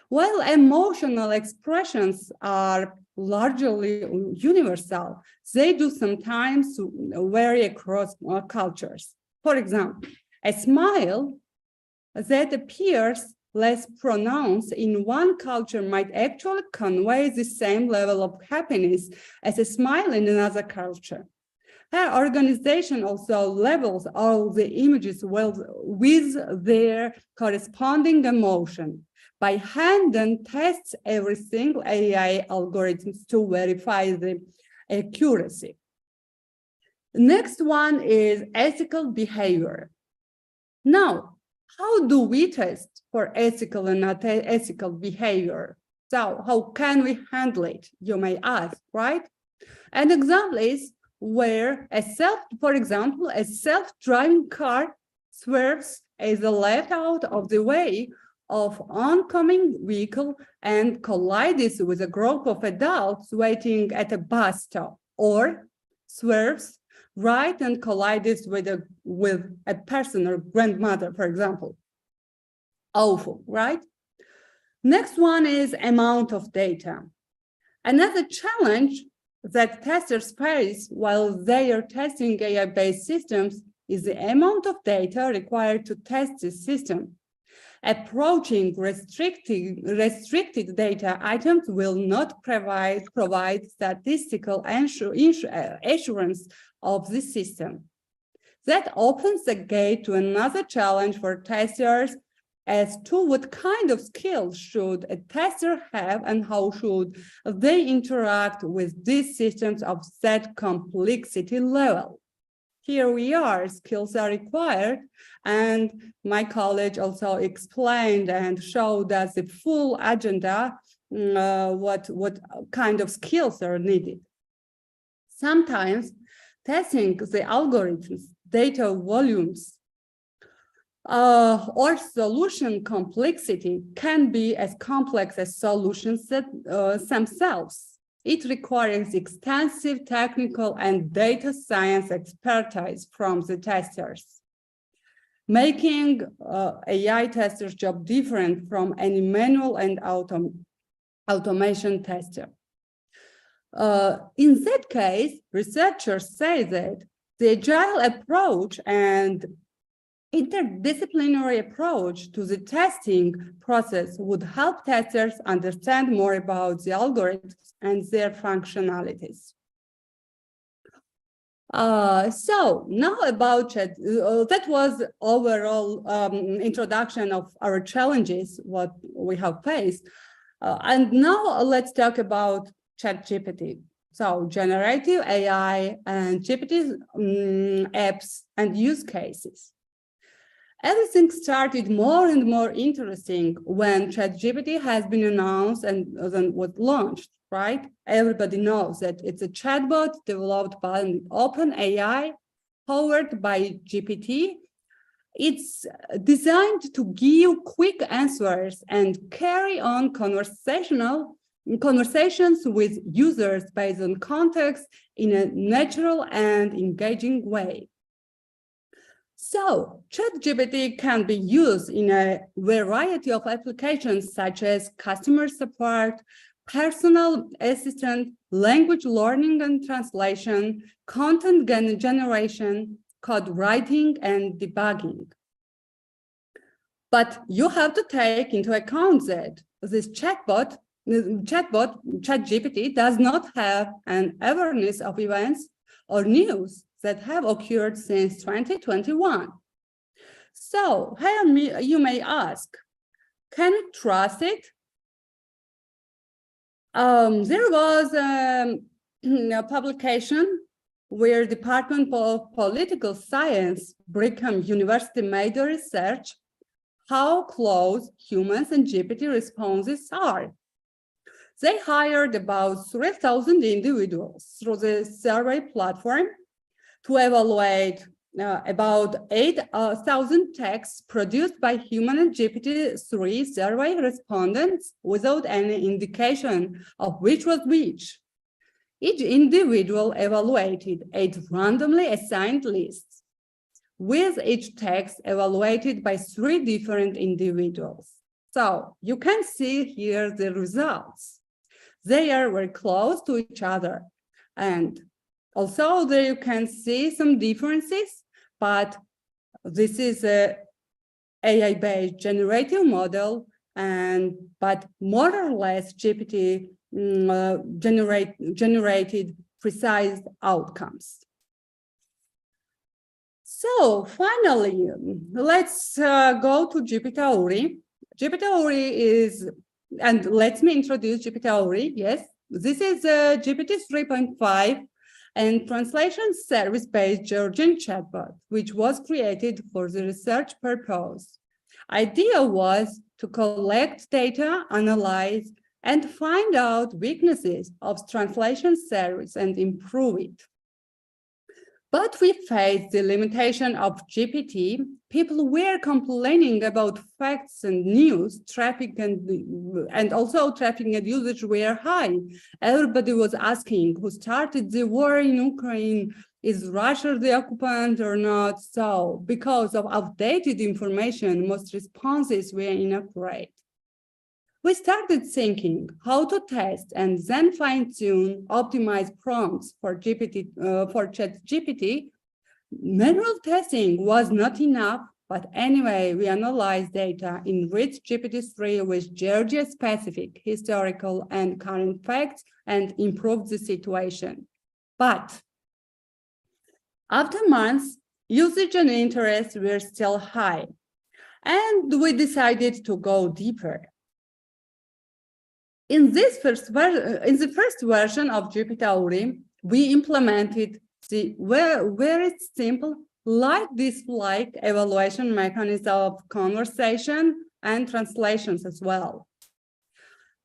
While emotional expressions are largely universal, they do sometimes vary across cultures. For example, a smile that appears less pronounced in one culture might actually convey the same level of happiness as a smile in another culture. Our organization also labels all the images with their corresponding emotion by hand and tests every single AI algorithms to verify the accuracy. Next one is ethical behavior. Now, how do we test for ethical and not ethical behavior? So how can we handle it, you may ask, right? An example is where for example, a self-driving car swerves as a left out of the way of oncoming vehicle and collides with a group of adults waiting at a bus stop, or swerves right and collides with a person or grandmother, for example. Awful, right? Next one is amount of data. Another challenge that testers face while they are testing AI-based systems is the amount of data required to test the system. Approaching restricted data items will not provide statistical assurance of the system. That opens the gate to another challenge for testers as to what kind of skills should a tester have and how should they interact with these systems of that complexity level. Here we are, skills are required, and my college also explained and showed us the full agenda, what kind of skills are needed. Sometimes testing the algorithms, data volumes, or solution complexity can be as complex as solutions themselves. It requires extensive technical and data science expertise from the testers, making AI testers' job different from any manual and automation tester. In that case, researchers say that the agile approach and interdisciplinary approach to the testing process would help testers understand more about the algorithms and their functionalities. So now about chat, that was overall introduction of our challenges, what we have faced. And now let's talk about ChatGPT. So generative AI and GPT apps and use cases. Everything started more and more interesting when ChatGPT has been announced and then was launched, right? Everybody knows that it's a chatbot developed by OpenAI, powered by GPT. It's designed to give quick answers and carry on conversations with users based on context in a natural and engaging way. So ChatGPT can be used in a variety of applications such as customer support, personal assistant, language learning and translation, content generation, code writing, and debugging. But you have to take into account that this chatbot, ChatGPT, does not have an awareness of events or news that have occurred since 2021. So here you may ask, can we trust it? There was a publication where Department of Political Science, Brigham University, made a research how close humans and GPT responses are. They hired about 3,000 individuals through the survey platform to evaluate about 8,000 texts produced by human and GPT-3 survey respondents without any indication of which was which. Each individual evaluated 8 randomly assigned lists, with each text evaluated by 3 different individuals. So you can see here the results. They are very close to each other, and also there you can see some differences, but this is a AI-based generative model, but more or less GPT generated precise outcomes. So finally, let's go to GPT-Ori. GPT-Ori is, and let me introduce GPT-Ori. Yes, this is GPT 3.5 and translation service-based Georgian chatbot, which was created for the research purpose. Idea was to collect data, analyze, and find out weaknesses of translation service and improve it. But we faced the limitation of GPT. People were complaining about facts and news, traffic and also traffic and usage were high. Everybody was asking who started the war in Ukraine, is Russia the occupant or not? So because of outdated information, most responses were inaccurate. We started thinking how to test and then fine-tune, optimize prompts for ChatGPT. Manual testing was not enough, but anyway, we analyzed data, enriched GPT-3 with Georgia-specific historical and current facts, and improved the situation. But after months, usage and interest were still high, and we decided to go deeper. In the first version of GPT-Ori, we implemented the very simple light display evaluation mechanism of conversation and translations as well.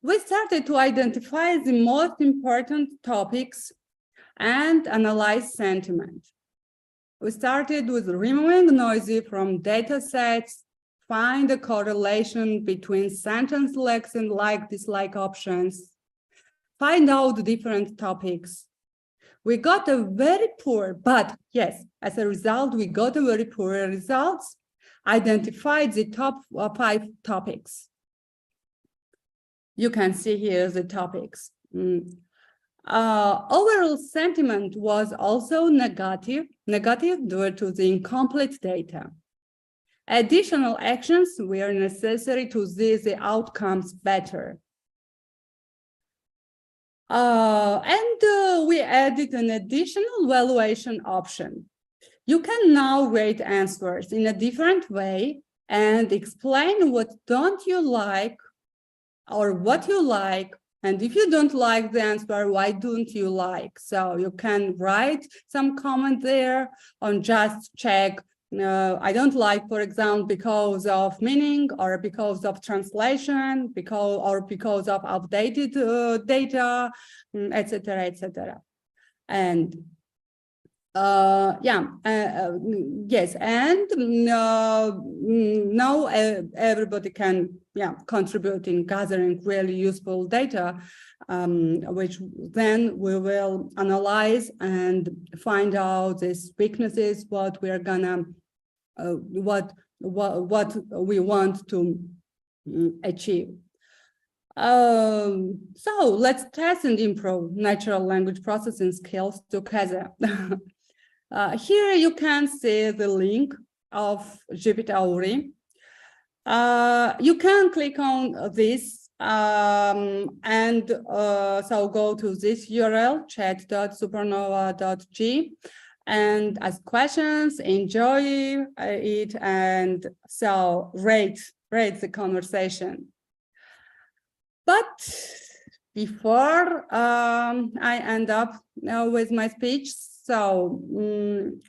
We started to identify the most important topics and analyze sentiment. We started with removing noisy from data sets, find the correlation between sentence lengths and like-dislike options, find out different topics. We got a very poor, but yes, as a result, we got a very poor results, identified the top 5 topics. You can see here the topics. Overall sentiment was also negative due to the incomplete data. Additional actions were necessary to see the outcomes better. We added an additional valuation option. You can now rate answers in a different way and explain what don't you like or what you like. And if you don't like the answer, why don't you like? So you can write some comment there on just check, I don't like, for example, because of meaning or because of translation, because of outdated data, etc., etc. And yes, and now everybody can contribute in gathering really useful data, which then we will analyze and find out these weaknesses, what we are gonna what we want to achieve. So let's test and improve natural language processing skills together. Here you can see the link of GPT-Auri. You can click on this so go to this URL, chat.supernova.g, and ask questions, enjoy it, and so rate the conversation. But before I end up with my speech, so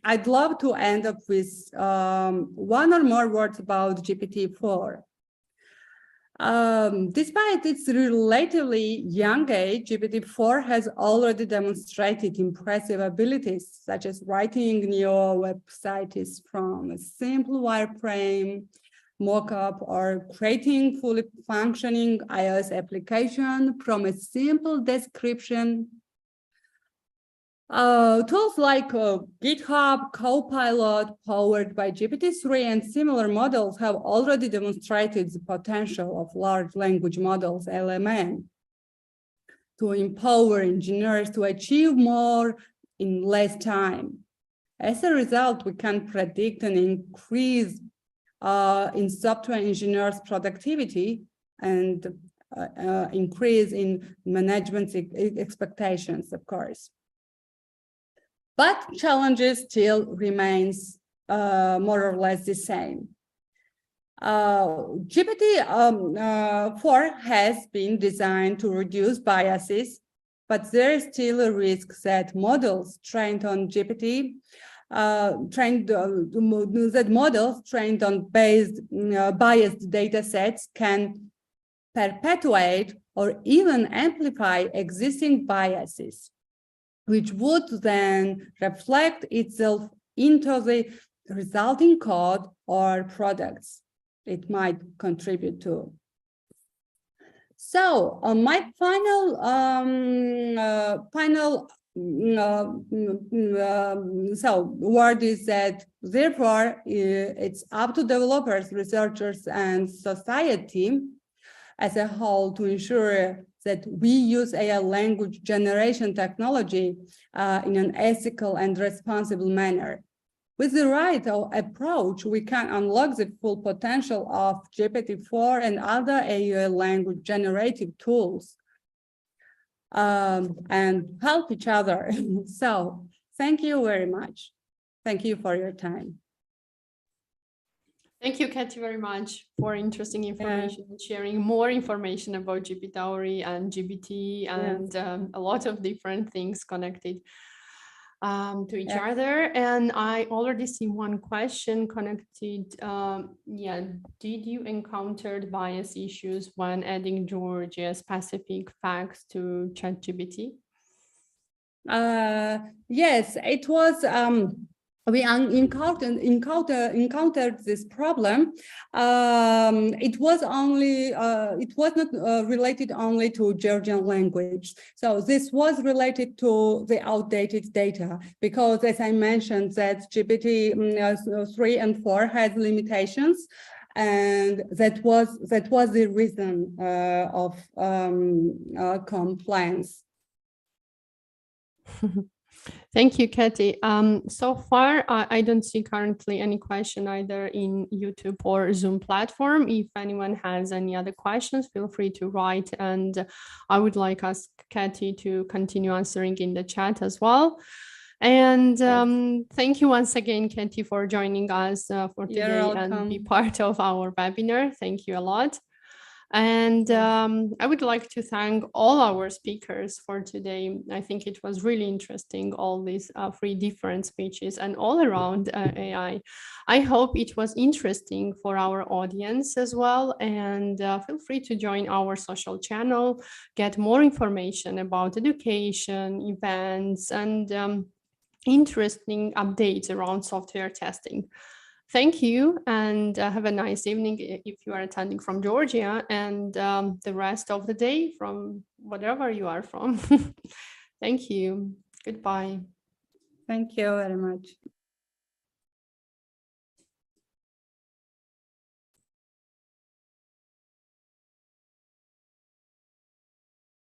I'd love to end up with one or more words about GPT-4. Despite its relatively young age, GPT-4 has already demonstrated impressive abilities, such as writing new websites from a simple wireframe mockup or creating fully functioning iOS application from a simple description. Tools like GitHub, Copilot, powered by GPT-3 and similar models have already demonstrated the potential of large language models, LLM, to empower engineers to achieve more in less time. As a result, we can predict an increase in software engineers' productivity and increase in management's expectations, of course. But challenges still remains more or less the same. GPT-4 has been designed to reduce biases, but there is still a risk that models trained on GPT, models trained on biased data sets can perpetuate or even amplify existing biases, which would then reflect itself into the resulting code or products it might contribute to. So my final word is that therefore it's up to developers, researchers, and society as a whole to ensure that we use AI language generation technology in an ethical and responsible manner. With the right approach, we can unlock the full potential of GPT-4 and other AI language generative tools and help each other. So thank you very much. Thank you for your time. Thank you, Katie, very much for interesting information and sharing more information about GPT-Auri and GPT and a lot of different things connected to each other. And I already see one question connected. Did you encounter bias issues when adding Georgia-specific facts to ChatGPT? Yes, it was we encountered this problem. It was not related only to Georgian language. So this was related to the outdated data, because as I mentioned, that GPT 3 and 4 had limitations, and that was the reason of compliance. Thank you, Katie. So far, I don't see currently any question either in YouTube or Zoom platform. If anyone has any other questions, feel free to write, and I would like us, Katie, to continue answering in the chat as well. And thank you once again, Katie, for joining us for today and be part of our webinar. Thank you a lot. And I would like to thank all our speakers for today. I think it was really interesting, all these 3 different speeches and all around AI. I hope it was interesting for our audience as well. And feel free to join our social channel, get more information about education, events, and interesting updates around software testing. Thank you, and have a nice evening if you are attending from Georgia, and the rest of the day from whatever you are from. Thank you. Goodbye. Thank you very much.